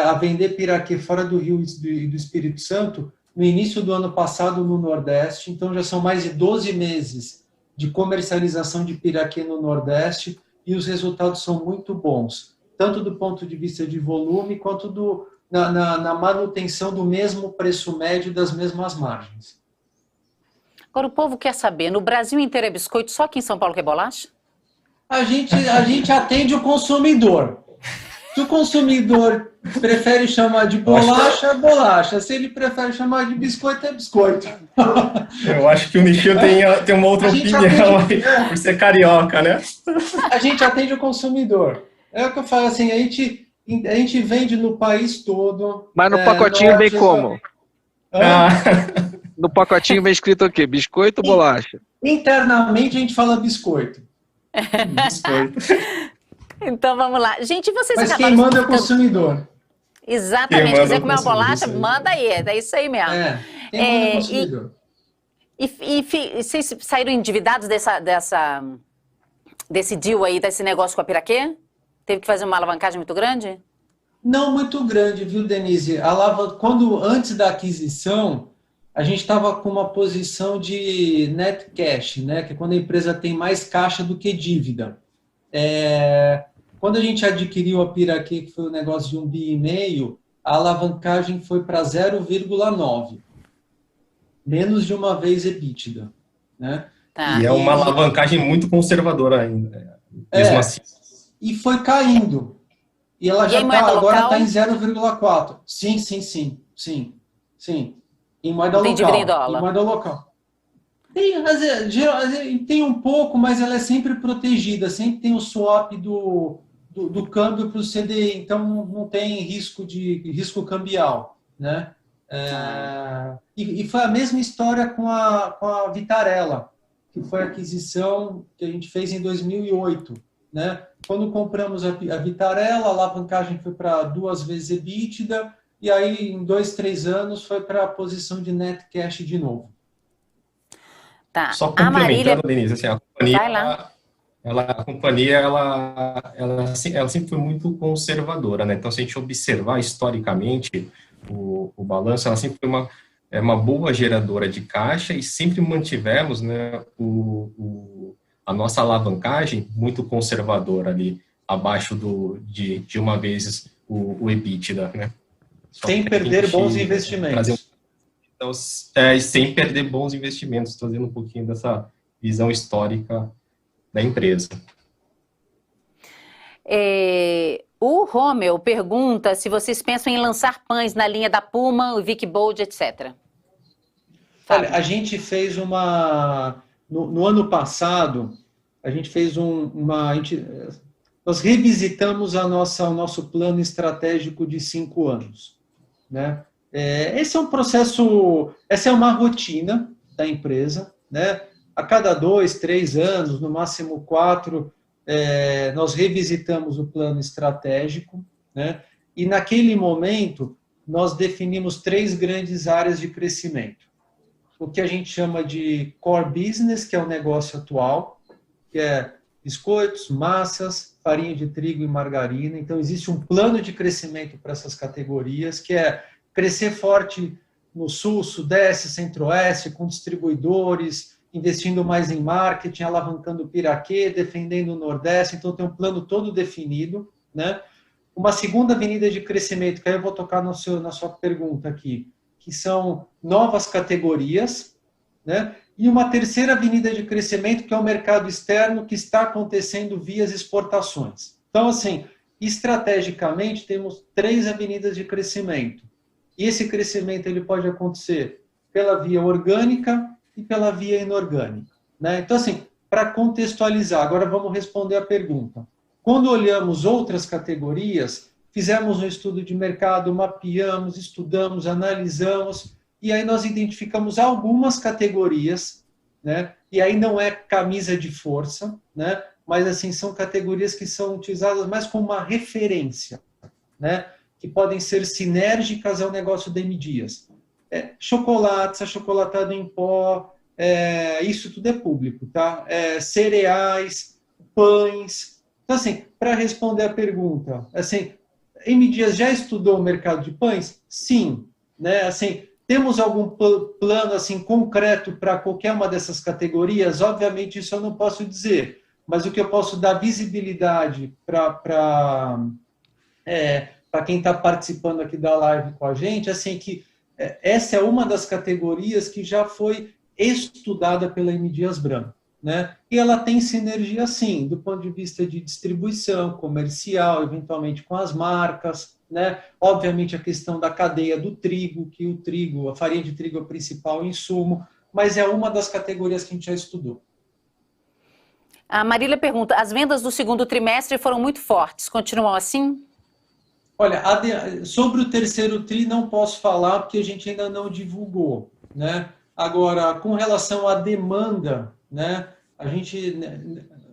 a vender Piraquê fora do Rio e do Espírito Santo no início do ano passado no Nordeste, então já são mais de 12 meses de comercialização de Piraquê no Nordeste, e os resultados são muito bons, tanto do ponto de vista de volume, quanto na manutenção do mesmo preço médio das mesmas margens. Agora, o povo quer saber, no Brasil inteiro é biscoito, só aqui em São Paulo que é bolacha? A gente atende o consumidor. Se o consumidor prefere chamar de bolacha, é bolacha. Se ele prefere chamar de biscoito, é biscoito. Eu acho que o Nishio tem uma outra opinião aí, por ser carioca, né? A gente atende o consumidor. É o que eu falo, assim, a gente vende no país todo. Mas no pacotinho vem como? No pacotinho vem escrito o quê? Biscoito ou bolacha? Internamente a gente fala biscoito. Biscoito. Então vamos lá. Gente, vocês Mas acabaram quem manda é o explicando... consumidor. Exatamente. Quem Quiser manda comer uma bolacha, isso aí. manda aí. É isso aí mesmo. Quem manda é o consumidor. E vocês saíram endividados desse deal aí, desse negócio com a Piraquê? Teve que fazer uma alavancagem muito grande? Não muito grande, viu, Denise? Antes da aquisição, a gente estava com uma posição de net cash, né? Que é quando a empresa tem mais caixa do que dívida. Quando a gente adquiriu a Piraquê, que foi um negócio de 1,5 bi, a alavancagem foi para 0,9. Menos de uma vez EBITDA, né? Tá. E é uma alavancagem muito conservadora ainda, mesmo assim. E foi caindo. E ela já agora está em 0,4. Sim. Em moeda local. Dívida em dólar. Em moeda local. Tem um pouco, mas ela é sempre protegida. Sempre tem o swap do câmbio para o CDI. Então, não tem risco cambial, né? E foi a mesma história com a Vitarella, que foi a aquisição que a gente fez em 2008, né? Quando compramos a Vitarella, a alavancagem foi para 2 vezes EBITDA, e aí em 2, 3 anos foi para a posição de net cash de novo. Tá. Só complementando, Marília... Denise, assim, a companhia ela sempre foi muito conservadora, né? Então, se a gente observar historicamente o balanço, ela sempre foi uma boa geradora de caixa e sempre mantivemos, né, a nossa alavancagem muito conservadora ali, abaixo de uma vez o EBITDA, né? Sem perder bons investimentos. Então, sem perder bons investimentos, trazendo um pouquinho dessa visão histórica da empresa. O Romeu pergunta se vocês pensam em lançar pães na linha da Puma, o Vic Bold, etc. Olha, a gente fez no ano passado, a gente fez nós revisitamos o nosso plano estratégico de 5 anos, né? Esse é um processo, essa é uma rotina da empresa, né? A cada 2, 3 anos, no máximo 4, nós revisitamos o plano estratégico, né? E naquele momento nós definimos 3 grandes áreas de crescimento. O que a gente chama de core business, que é o negócio atual, que é biscoitos, massas, farinha de trigo e margarina. Então, existe um plano de crescimento para essas categorias, que é crescer forte no Sul, Sudeste, Centro-Oeste, com distribuidores, investindo mais em marketing, alavancando o Piraquê, defendendo o Nordeste. Então, tem um plano todo definido, né? Uma segunda avenida de crescimento, que aí eu vou tocar na sua pergunta aqui, que são novas categorias, né? E uma terceira avenida de crescimento, que é o mercado externo, que está acontecendo via as exportações. Então, assim, estrategicamente, temos 3 avenidas de crescimento. E esse crescimento ele pode acontecer pela via orgânica e pela via inorgânica, né? Então, assim, para contextualizar, agora vamos responder a pergunta. Quando olhamos outras categorias, fizemos um estudo de mercado, mapeamos, estudamos, analisamos, e aí nós identificamos algumas categorias, né? E aí não é camisa de força, né? Mas, assim, são categorias que são utilizadas mais como uma referência, né? Que podem ser sinérgicas ao negócio da M. Dias. Chocolates, achocolatado em pó, isso tudo é público, tá? Cereais, pães. Então, assim, para responder a pergunta, assim, M. Dias já estudou o mercado de pães? Sim, né? Assim, temos algum plano assim concreto para qualquer uma dessas categorias? Obviamente, isso eu não posso dizer, mas o que eu posso dar visibilidade para quem está participando aqui da live com a gente, assim, que essa é uma das categorias que já foi estudada pela M. Dias Branco, né? E ela tem sinergia, sim, do ponto de vista de distribuição, comercial, eventualmente com as marcas, né? Obviamente a questão da cadeia do trigo, que o trigo, a farinha de trigo é o principal insumo, mas é uma das categorias que a gente já estudou. A Marília pergunta, as vendas do segundo trimestre foram muito fortes, continuam assim? Olha, sobre o terceiro tri não posso falar porque a gente ainda não divulgou, né? Agora, com relação à demanda, né,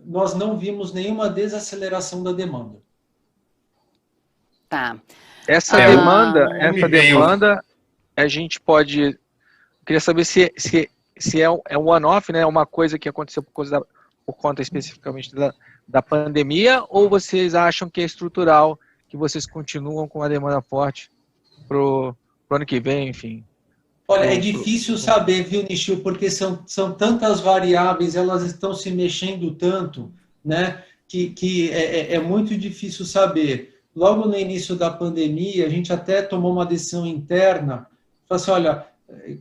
nós não vimos nenhuma desaceleração da demanda. Tá. Essa demanda, a gente pode... Queria saber se se é um one-off, né? Uma coisa que aconteceu por conta especificamente da pandemia, ou vocês acham que é estrutural, que vocês continuam com a demanda forte pro ano que vem, enfim? Olha, é difícil saber, viu, Nishio, porque são tantas variáveis, elas estão se mexendo tanto, né, que é muito difícil saber. Logo no início da pandemia, a gente até tomou uma decisão interna, falou assim, olha,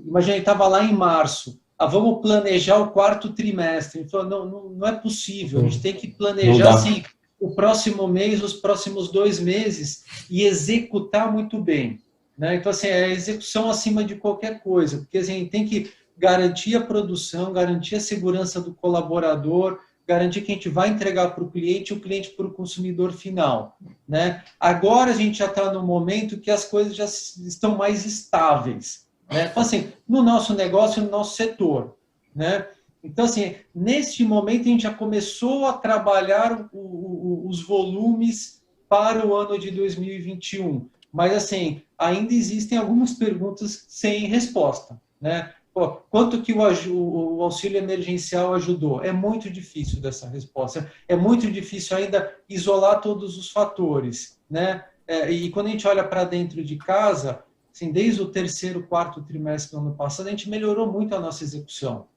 imagina, estava lá em março, vamos planejar o quarto trimestre. Ele falou, não é possível, a gente tem que planejar assim, o próximo mês, os próximos 2 meses e executar muito bem. Né? Então, assim, é a execução acima de qualquer coisa, porque assim, tem que garantir a produção, garantir a segurança do colaborador, garantir que a gente vai entregar para o cliente e o cliente para o consumidor final. Né? Agora a gente já está no momento que as coisas já estão mais estáveis. Né? Então, assim, no nosso negócio, no nosso setor. Né? Então, assim, neste momento a gente já começou a trabalhar os volumes para o ano de 2021. Mas, assim, ainda existem algumas perguntas sem resposta. Né? Pô, quanto que o auxílio emergencial ajudou? É muito difícil dessa resposta. É muito difícil ainda isolar todos os fatores. Né? E quando a gente olha para dentro de casa, assim, desde o 3º, 4º trimestre do ano passado, a gente melhorou muito a nossa execução.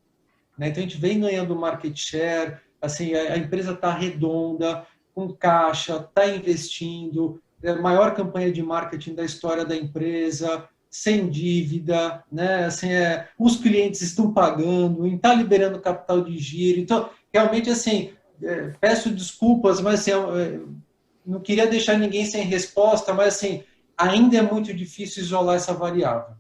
Né? Então, a gente vem ganhando market share, assim, a empresa está redonda, com caixa, está investindo, é a maior campanha de marketing da história da empresa, sem dívida, né? Assim, os clientes estão pagando, está liberando capital de giro. Então, realmente, assim, peço desculpas, mas assim, não queria deixar ninguém sem resposta, mas assim, ainda é muito difícil isolar essa variável.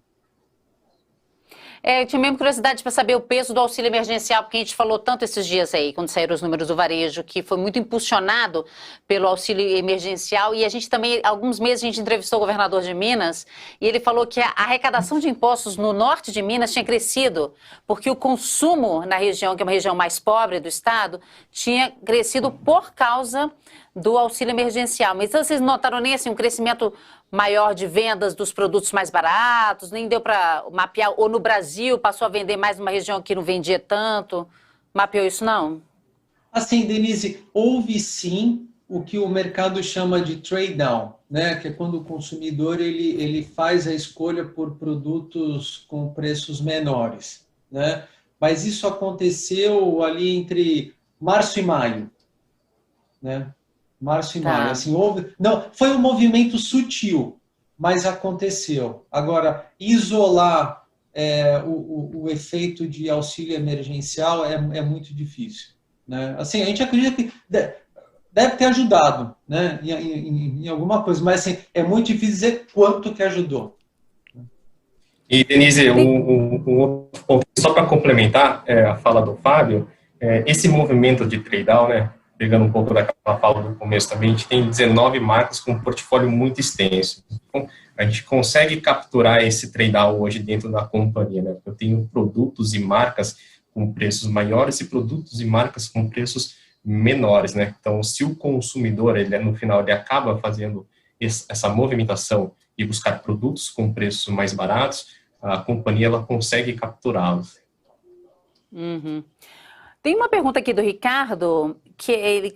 Eu tinha mesmo curiosidade para saber o peso do auxílio emergencial, porque a gente falou tanto esses dias aí, quando saíram os números do varejo, que foi muito impulsionado pelo auxílio emergencial, e a gente também, há alguns meses, a gente entrevistou o governador de Minas, e ele falou que a arrecadação de impostos no norte de Minas tinha crescido, porque o consumo na região, que é uma região mais pobre do estado, tinha crescido por causa do auxílio emergencial. Mas então, vocês notaram nem assim um crescimento maior de vendas dos produtos mais baratos, nem deu para mapear, ou no Brasil passou a vender mais numa região que não vendia tanto, mapeou isso não? Assim, Denise, houve sim o que o mercado chama de trade down, né? Que é quando o consumidor ele faz a escolha por produtos com preços menores, né? Mas isso aconteceu ali entre março e maio, né? Março e maio, assim, não, foi um movimento sutil, mas aconteceu. Agora, isolar o efeito de auxílio emergencial é muito difícil. Né? Assim, a gente acredita que deve ter ajudado, né, em alguma coisa, mas assim, é muito difícil dizer quanto que ajudou. E, Denise, só para complementar a fala do Fábio, esse movimento de trade-down, né, pegando um pouco daquela fala do começo também, a gente tem 19 marcas com um portfólio muito extenso. Então, a gente consegue capturar esse trade-down hoje dentro da companhia, né? Eu tenho produtos e marcas com preços maiores e produtos e marcas com preços menores, né? Então, se o consumidor, no final, ele acaba fazendo essa movimentação e buscar produtos com preços mais baratos, a companhia ela consegue capturá-los. Uhum. Tem uma pergunta aqui do Ricardo, que ele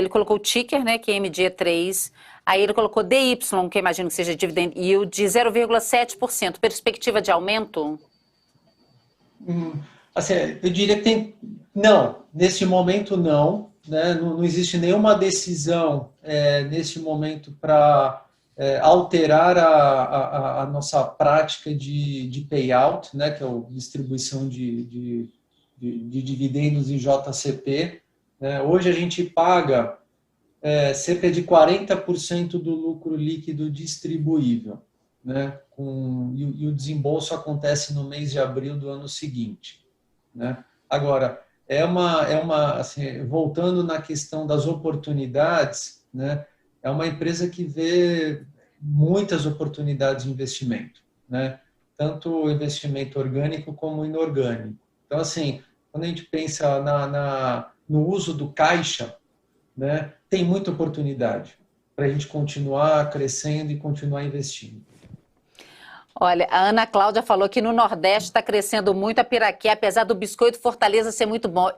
colocou o ticker, né, que é MG3, aí ele colocou DY, que eu imagino que seja dividend yield, de 0,7%. Perspectiva de aumento? Assim, eu diria que não, neste momento não, né, não existe nenhuma decisão neste momento para alterar a nossa prática de payout, né, que é a distribuição de dividendos em JCP. Hoje a gente paga cerca de 40% do lucro líquido distribuível, né? E o desembolso acontece no mês de abril do ano seguinte. Né? Agora, assim, voltando na questão das oportunidades, né? É uma empresa que vê muitas oportunidades de investimento, né? Tanto investimento orgânico como inorgânico. Então, assim, quando a gente pensa no uso do caixa, né, tem muita oportunidade para a gente continuar crescendo e continuar investindo. Olha, a Ana Cláudia falou que no Nordeste está crescendo muito a piraquê, apesar do biscoito Fortaleza ser muito bom.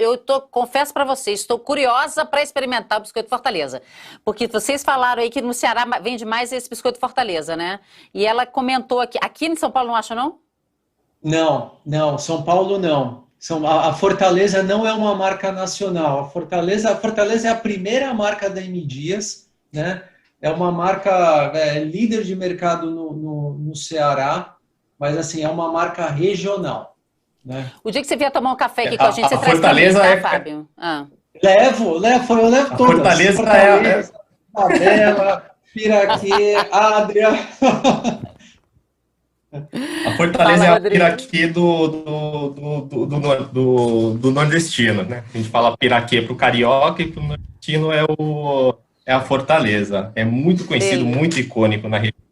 Confesso para vocês, estou curiosa para experimentar o biscoito Fortaleza. Porque vocês falaram aí que no Ceará vende mais esse biscoito Fortaleza, né? E ela comentou aqui em São Paulo não acha, não? Não, São Paulo não. A Fortaleza não é uma marca nacional. A Fortaleza é a primeira marca da M. Dias, né? É uma marca líder de mercado no Ceará, mas assim, é uma marca regional, né? O dia que você vier tomar um café aqui com a gente, você A traz pra mim, Fortaleza tá, é- Fábio? Ah. Eu levo A todas. Fortaleza Tabela, Piraquê, Adria. A Fortaleza Fala, é a Rodrigo. piraquê do nordestino, né? A gente fala piraquê para o carioca e para o nordestino é a Fortaleza. É muito conhecido, Beleza. muito icônico na região.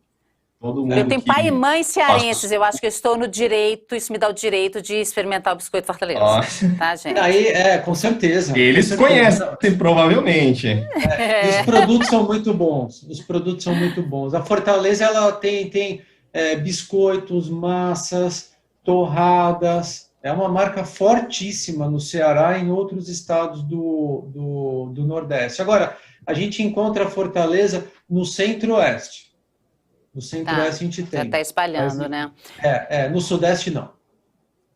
Todo mundo Eu tenho que pai e mãe cearenses, passou- eu acho que eu estou no direito, isso me dá o direito de experimentar o biscoito Fortaleza. Ó, Tá, gente? Aí, com certeza. eles com certeza. conhecem, provavelmente. E os produtos são muito bons. Os produtos são muito bons. A Fortaleza ela tem biscoitos, massas, torradas. É uma marca fortíssima no Ceará e em outros estados do Nordeste. Agora, a gente encontra a Fortaleza no Centro-Oeste. No Centro-Oeste a gente Já tem. está espalhando, Mas, né? no Sudeste não.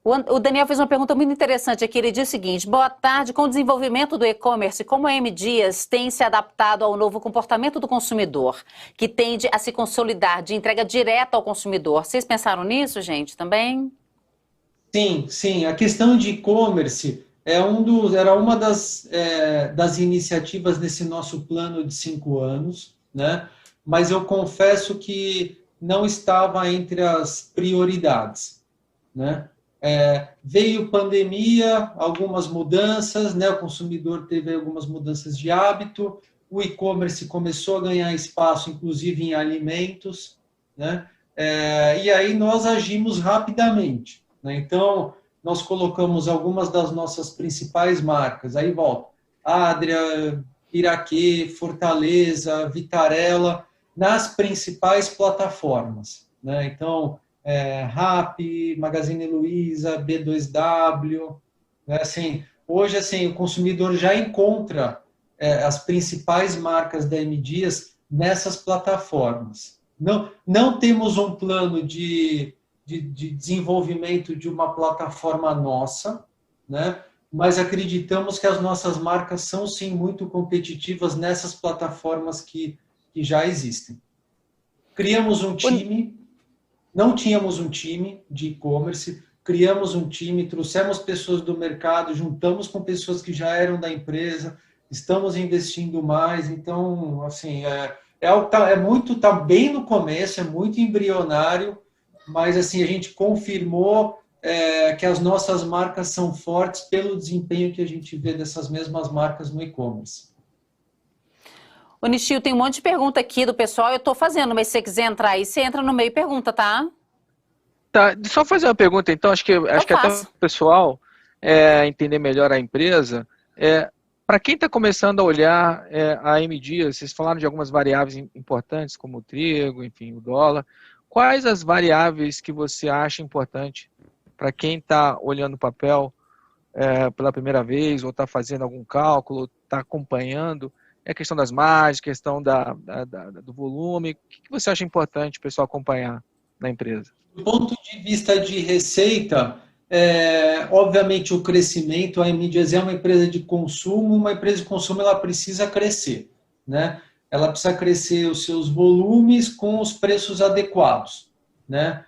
O Daniel fez uma pergunta muito interessante aqui. Ele diz o seguinte: boa tarde. Com o desenvolvimento do e-commerce, como a M. Dias tem se adaptado ao novo comportamento do consumidor, que tende a se consolidar de entrega direta ao consumidor? Vocês pensaram nisso, gente, também? Sim. A questão de e-commerce era uma das iniciativas desse nosso plano de 5 anos, né? Mas eu confesso que não estava entre as prioridades, né? Veio pandemia, algumas mudanças, né? O consumidor teve algumas mudanças de hábito, o e-commerce começou a ganhar espaço, inclusive em alimentos, né? E aí nós agimos rapidamente, né? Então, nós colocamos algumas das nossas principais marcas, aí volta, Adria, Piraquê, Fortaleza, Vitarella, nas principais plataformas, né? Então, Rappi, Magazine Luiza, B2W, né? Assim, hoje assim, o consumidor já encontra as principais marcas da M. Dias nessas plataformas. Não temos um plano de desenvolvimento de uma plataforma nossa, né? Mas acreditamos que as nossas marcas são, sim, muito competitivas nessas plataformas que já existem. Criamos um time, não tínhamos um time de e-commerce, criamos um time, trouxemos pessoas do mercado, juntamos com pessoas que já eram da empresa, estamos investindo mais, então, assim, tá bem no começo, é muito embrionário, mas, assim, a gente confirmou que as nossas marcas são fortes pelo desempenho que a gente vê dessas mesmas marcas no e-commerce. Ô, Nishio, tem um monte de pergunta aqui do pessoal, eu estou fazendo, mas se você quiser entrar aí, você entra no meio e pergunta, tá? Tá, só fazer uma pergunta então, acho que até o pessoal entender melhor a empresa. Para quem está começando a olhar a M. Dias, vocês falaram de algumas variáveis importantes, como o trigo, enfim, o dólar. Quais as variáveis que você acha importante para quem está olhando o papel pela primeira vez, ou está fazendo algum cálculo, está acompanhando? É a questão das margens, questão do volume. O que você acha importante o pessoal acompanhar na empresa? Do ponto de vista de receita, obviamente o crescimento, a M. Dias é uma empresa de consumo ela precisa crescer, né? Ela precisa crescer os seus volumes com os preços adequados, né?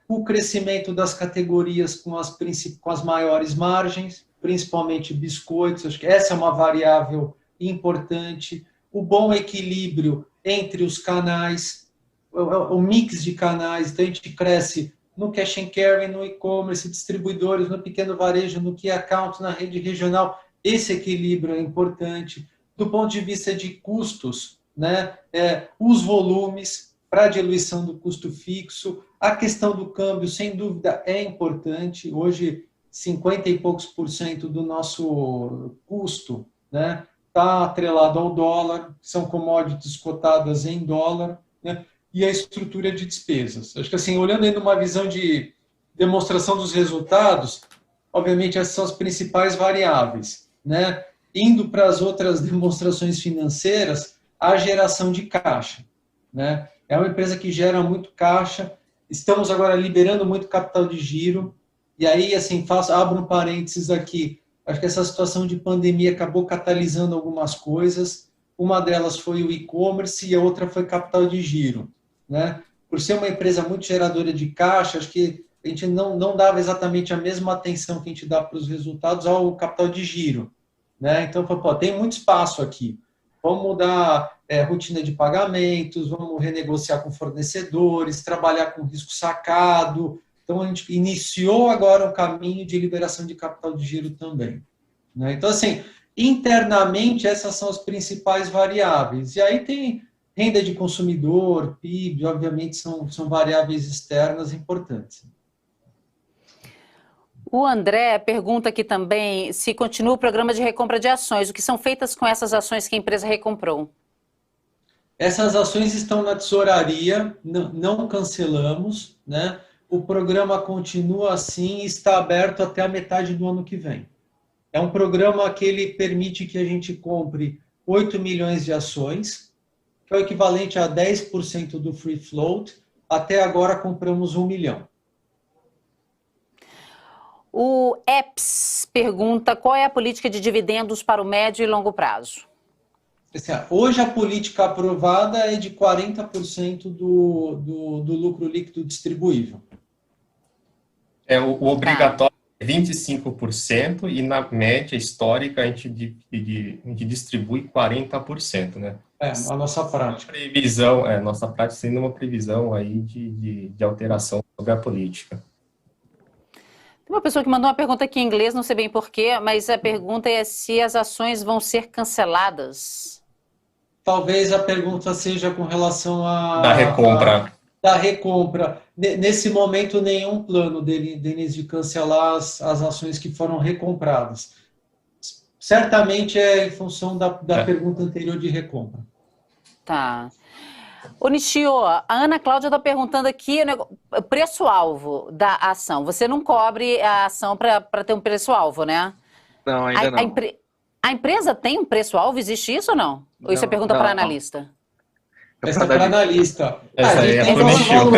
O crescimento das categorias com as maiores margens, principalmente biscoitos, acho que essa é uma variável importante, o bom equilíbrio entre os canais, o mix de canais, então a gente cresce no cash and carry, no e-commerce, distribuidores, no pequeno varejo, no key account, na rede regional, esse equilíbrio é importante. Do ponto de vista de custos, né, os volumes para a diluição do custo fixo, a questão do câmbio, sem dúvida, é importante. Hoje, 50 e poucos % do nosso custo, né, está atrelado ao dólar, são commodities cotadas em dólar, né? e a estrutura de despesas. Acho que assim, olhando aí numa visão de demonstração dos resultados, obviamente essas são as principais variáveis, né? Indo para as outras demonstrações financeiras, a geração de caixa, né? É uma empresa que gera muito caixa, estamos agora liberando muito capital de giro, e aí, assim, abro um parênteses aqui, acho que essa situação de pandemia acabou catalisando algumas coisas, uma delas foi o e-commerce e a outra foi capital de giro, né? Por ser uma empresa muito geradora de caixa, acho que a gente não dava exatamente a mesma atenção que a gente dá para os resultados ao capital de giro, né? Então, pô, tem muito espaço aqui. Vamos mudar rotina de pagamentos, vamos renegociar com fornecedores, trabalhar com risco sacado. Então, a gente iniciou agora um caminho de liberação de capital de giro também, né? Então, assim, internamente, essas são as principais variáveis. E aí tem renda de consumidor, PIB, obviamente, são variáveis externas importantes. O André pergunta aqui também se continua o programa de recompra de ações. O que são feitas com essas ações que a empresa recomprou? Essas ações estão na tesouraria, não cancelamos, né? O programa continua assim e está aberto até a metade do ano que vem. É um programa que ele permite que a gente compre 8 milhões de ações, que é o equivalente a 10% do free float. Até agora compramos 1 milhão. O EPS pergunta qual é a política de dividendos para o médio e longo prazo. Hoje a política aprovada é de 40% do lucro líquido distribuível. O obrigatório é 25% e na média histórica a gente distribui 40%, né? A nossa prática. Nossa prática sendo uma previsão aí de alteração sobre a política. Tem uma pessoa que mandou uma pergunta aqui em inglês, não sei bem porquê, mas a pergunta é se as ações vão ser canceladas. Talvez a pergunta seja com relação da recompra. Da recompra. Nesse momento, nenhum plano deles de cancelar as ações que foram recompradas. Certamente é em função da pergunta anterior de recompra. Tá. Ô, Nishio, a Ana Cláudia está perguntando aqui o preço-alvo da ação. Você não cobre a ação para ter um preço-alvo, né? Não, ainda não. A empresa tem um preço-alvo? Existe isso ou não? Ou isso é pergunta para analista? Essa é para analista. Essa aí é para o Nishio.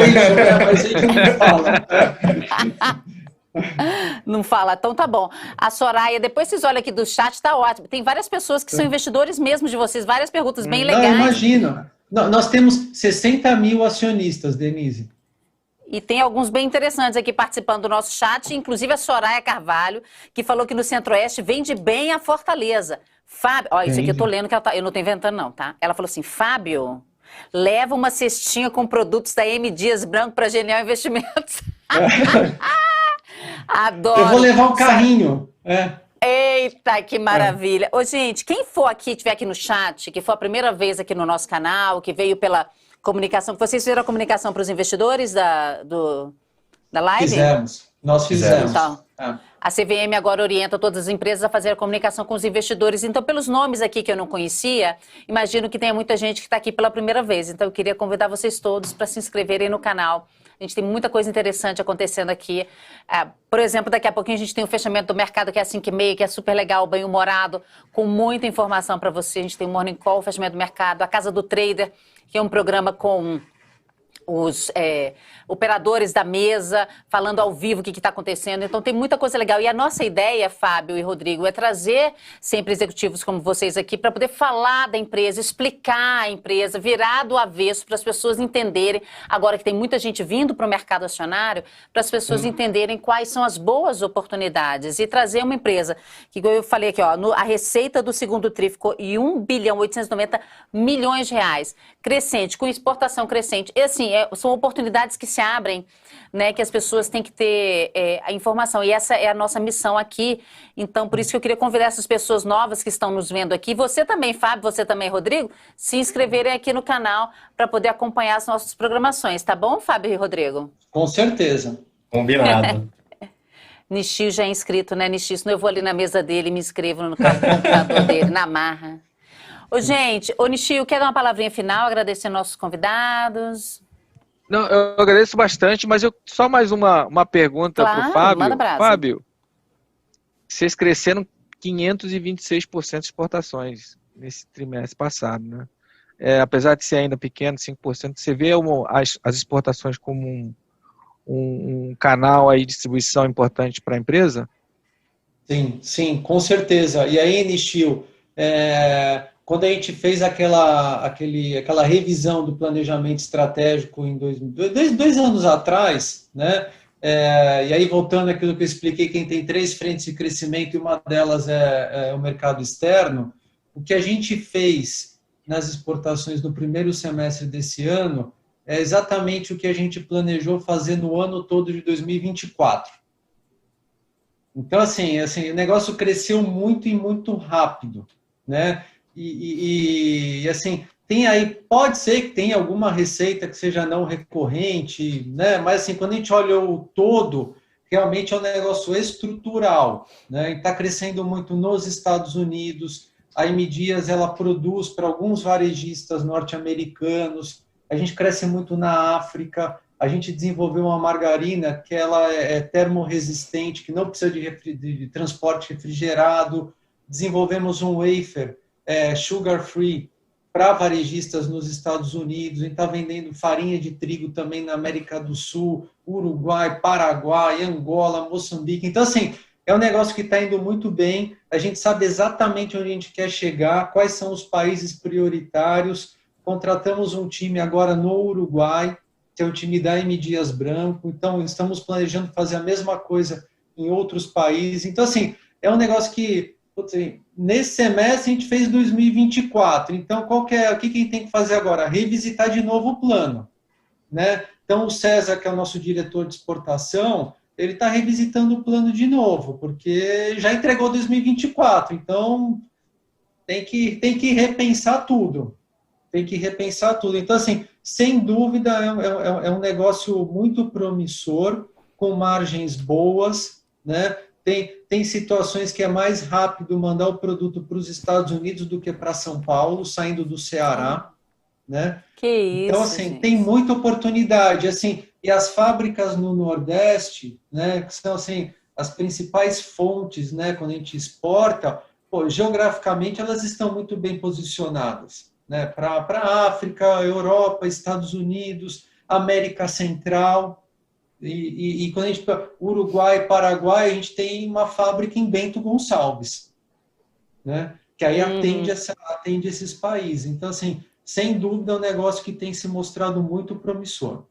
Mas a gente não fala. Não fala, então tá bom. A Soraya, depois vocês olham aqui do chat, tá ótimo. Tem várias pessoas que são investidores mesmo de vocês, várias perguntas bem legais. Não, imagina. Nós temos 60 mil acionistas, Denise. E tem alguns bem interessantes aqui participando do nosso chat, inclusive a Soraya Carvalho, que falou que no Centro-Oeste vende bem a Fortaleza. Fábio, ó, isso aqui eu tô lendo, que eu não tô inventando não, tá? Ela falou assim, Fábio, leva uma cestinha com produtos da M. Dias Branco para Genial Investimentos. Adoro. Eu vou levar um carrinho. Eita, que maravilha. Ô, gente, quem for aqui, estiver aqui no chat, que for a primeira vez aqui no nosso canal, que veio pela comunicação, vocês fizeram a comunicação para os investidores da live? Nós fizemos. Então, a CVM agora orienta todas as empresas a fazer a comunicação com os investidores. Então, pelos nomes aqui que eu não conhecia, imagino que tenha muita gente que está aqui pela primeira vez. Então, eu queria convidar vocês todos para se inscreverem no canal. A gente tem muita coisa interessante acontecendo aqui. Por exemplo, daqui a pouquinho a gente tem o fechamento do mercado, que é às 5h30, que é super legal, bem-humorado, com muita informação para você. A gente tem o Morning Call, o fechamento do mercado, a Casa do Trader, que é um programa com os operadores da mesa, falando ao vivo o que está acontecendo. Então, tem muita coisa legal. E a nossa ideia, Fábio e Rodrigo, é trazer sempre executivos como vocês aqui para poder falar da empresa, explicar a empresa, virar do avesso para as pessoas entenderem, agora que tem muita gente vindo para o mercado acionário, para as pessoas entenderem quais são as boas oportunidades e trazer uma empresa que, como eu falei aqui, ó, a receita do segundo TRI ficou em 1.890 bilhões de reais, crescente, com exportação crescente. E assim, são oportunidades que se abrem, né, que as pessoas têm que ter a informação. E essa é a nossa missão aqui. Então, por isso que eu queria convidar essas pessoas novas que estão nos vendo aqui, você também, Fábio, você também, Rodrigo, se inscreverem aqui no canal para poder acompanhar as nossas programações. Tá bom, Fábio e Rodrigo? Com certeza. Combinado. Nishio já é inscrito, né, Nishio? Senão eu vou ali na mesa dele e me inscrevo no computador dele, na marra. Ô, gente, ô Nishio, quer dar uma palavrinha final, agradecer nossos convidados? Não, eu agradeço bastante, mas só mais uma pergunta para o Claro, manda Fábio. brasa. Fábio, vocês cresceram 526% de exportações nesse trimestre passado, né? Apesar de ser ainda pequeno, 5%, você vê as exportações como um canal aí de distribuição importante para a empresa? Sim, com certeza. E aí, Nishio, quando a gente fez aquela revisão do planejamento estratégico em dois anos atrás, né? E aí, voltando àquilo que eu expliquei, quem tem 3 frentes de crescimento e uma delas é o mercado externo, o que a gente fez nas exportações no primeiro semestre desse ano é exatamente o que a gente planejou fazer no ano todo de 2024. Então, assim, o negócio cresceu muito e muito rápido, né? Assim, tem aí, pode ser que tenha alguma receita que seja não recorrente, né? Mas, assim, quando a gente olha o todo, realmente é um negócio estrutural, né? Está crescendo muito nos Estados Unidos, a M. Dias, ela produz para alguns varejistas norte-americanos, a gente cresce muito na África, a gente desenvolveu uma margarina que ela é termorresistente, que não precisa de transporte refrigerado, desenvolvemos um wafer sugar-free para varejistas nos Estados Unidos, a gente está vendendo farinha de trigo também na América do Sul, Uruguai, Paraguai, Angola, Moçambique. Então, assim, é um negócio que está indo muito bem, a gente sabe exatamente onde a gente quer chegar, quais são os países prioritários, contratamos um time agora no Uruguai, que é o time da M. Dias Branco, então estamos planejando fazer a mesma coisa em outros países. Então, assim, é um negócio que, nesse semestre a gente fez 2024, então o que a gente tem que fazer agora? Revisitar de novo o plano, né? Então, o César, que é o nosso diretor de exportação, ele está revisitando o plano de novo, porque já entregou 2024, então tem que repensar tudo. Tem que repensar tudo. Então, assim, sem dúvida, é um negócio muito promissor, com margens boas, né? Tem situações que é mais rápido mandar o produto para os Estados Unidos do que para São Paulo, saindo do Ceará, né? Que isso, então, assim, gente. tem muita oportunidade, assim, e as fábricas no Nordeste, né, que são, assim, as principais fontes, né, quando a gente exporta, geograficamente elas estão muito bem posicionadas, né, para a África, Europa, Estados Unidos, América Central, e quando a gente Uruguai, Paraguai, a gente tem uma fábrica em Bento Gonçalves, né, que aí atende esses países. Então, assim, sem dúvida é um negócio que tem se mostrado muito promissor.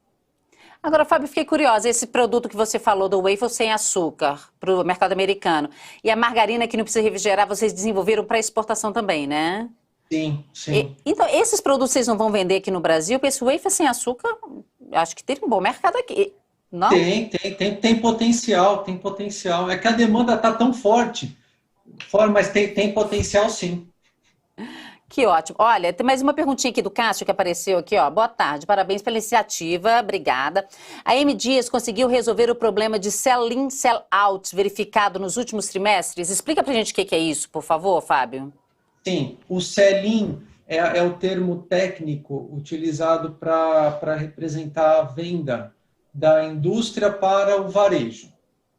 Agora, Fábio, fiquei curiosa, esse produto que você falou do waffle sem açúcar para o mercado americano e a margarina que não precisa refrigerar, vocês desenvolveram para exportação também, né? Sim. Então, esses produtos vocês não vão vender aqui no Brasil? Porque esse wafer sem açúcar, acho que tem um bom mercado aqui, não? Tem potencial. É que a demanda está tão forte, mas tem potencial sim. Que ótimo. Olha, tem mais uma perguntinha aqui do Cássio que apareceu aqui, ó. Boa tarde, parabéns pela iniciativa, obrigada. A M. Dias conseguiu resolver o problema de sell-in, sell-out verificado nos últimos trimestres? Explica pra gente o que é isso, por favor, Fábio. Sim, o sell-in é o termo técnico utilizado para representar a venda da indústria para o varejo.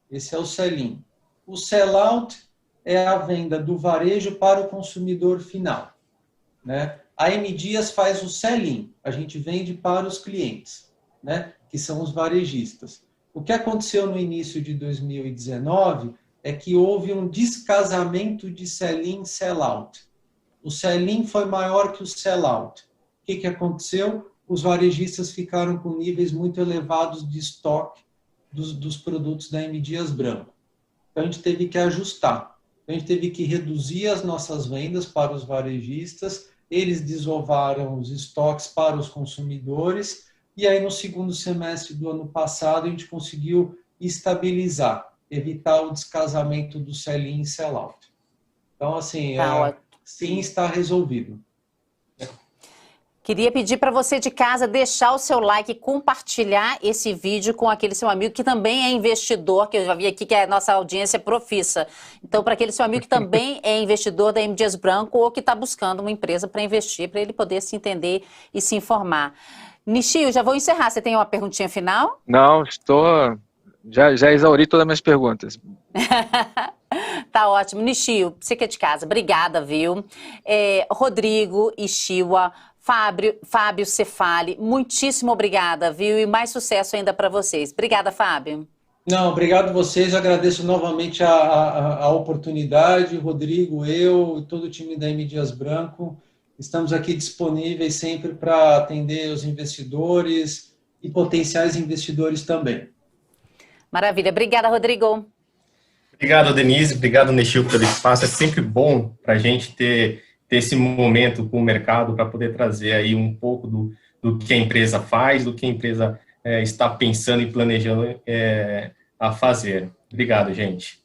Esse é o sell-in. O sell-out é a venda do varejo para o consumidor final, né? A M. Dias faz o sell-in, a gente vende para os clientes, né? Que são os varejistas. O que aconteceu no início de 2019 é que houve um descasamento de sell-in e sell-out. O sell-in foi maior que o sell-out. O que aconteceu? Os varejistas ficaram com níveis muito elevados de estoque dos produtos da M. Dias Branco. Então, a gente teve que ajustar. A gente teve que reduzir as nossas vendas para os varejistas, eles desovaram os estoques para os consumidores, e aí no segundo semestre do ano passado a gente conseguiu estabilizar, evitar o descasamento do sell-in e sell-out. Então, assim, sim, está resolvido. Queria pedir para você de casa deixar o seu like e compartilhar esse vídeo com aquele seu amigo que também é investidor, que eu já vi aqui que a nossa audiência é profissa. Então, para aquele seu amigo que também é investidor da M. Dias Branco ou que está buscando uma empresa para investir, para ele poder se entender e se informar. Nishio, já vou encerrar. Você tem uma perguntinha final? Não, já exauri todas as minhas perguntas. Tá ótimo. Nishio, você que é de casa, obrigada, viu? Rodrigo, Ishiwa, Fábio Cefali, muitíssimo obrigada, viu? E mais sucesso ainda para vocês. Obrigada, Fábio. Não, obrigado vocês. Agradeço novamente a oportunidade. Rodrigo, eu e todo o time da M. Dias Branco. Estamos aqui disponíveis sempre para atender os investidores e potenciais investidores também. Maravilha. Obrigada, Rodrigo. Obrigado, Denise. Obrigado, Nishio, pelo espaço. É sempre bom para a gente ter esse momento com o mercado para poder trazer aí um pouco do que a empresa faz, do que a empresa está pensando e planejando a fazer. Obrigado, gente.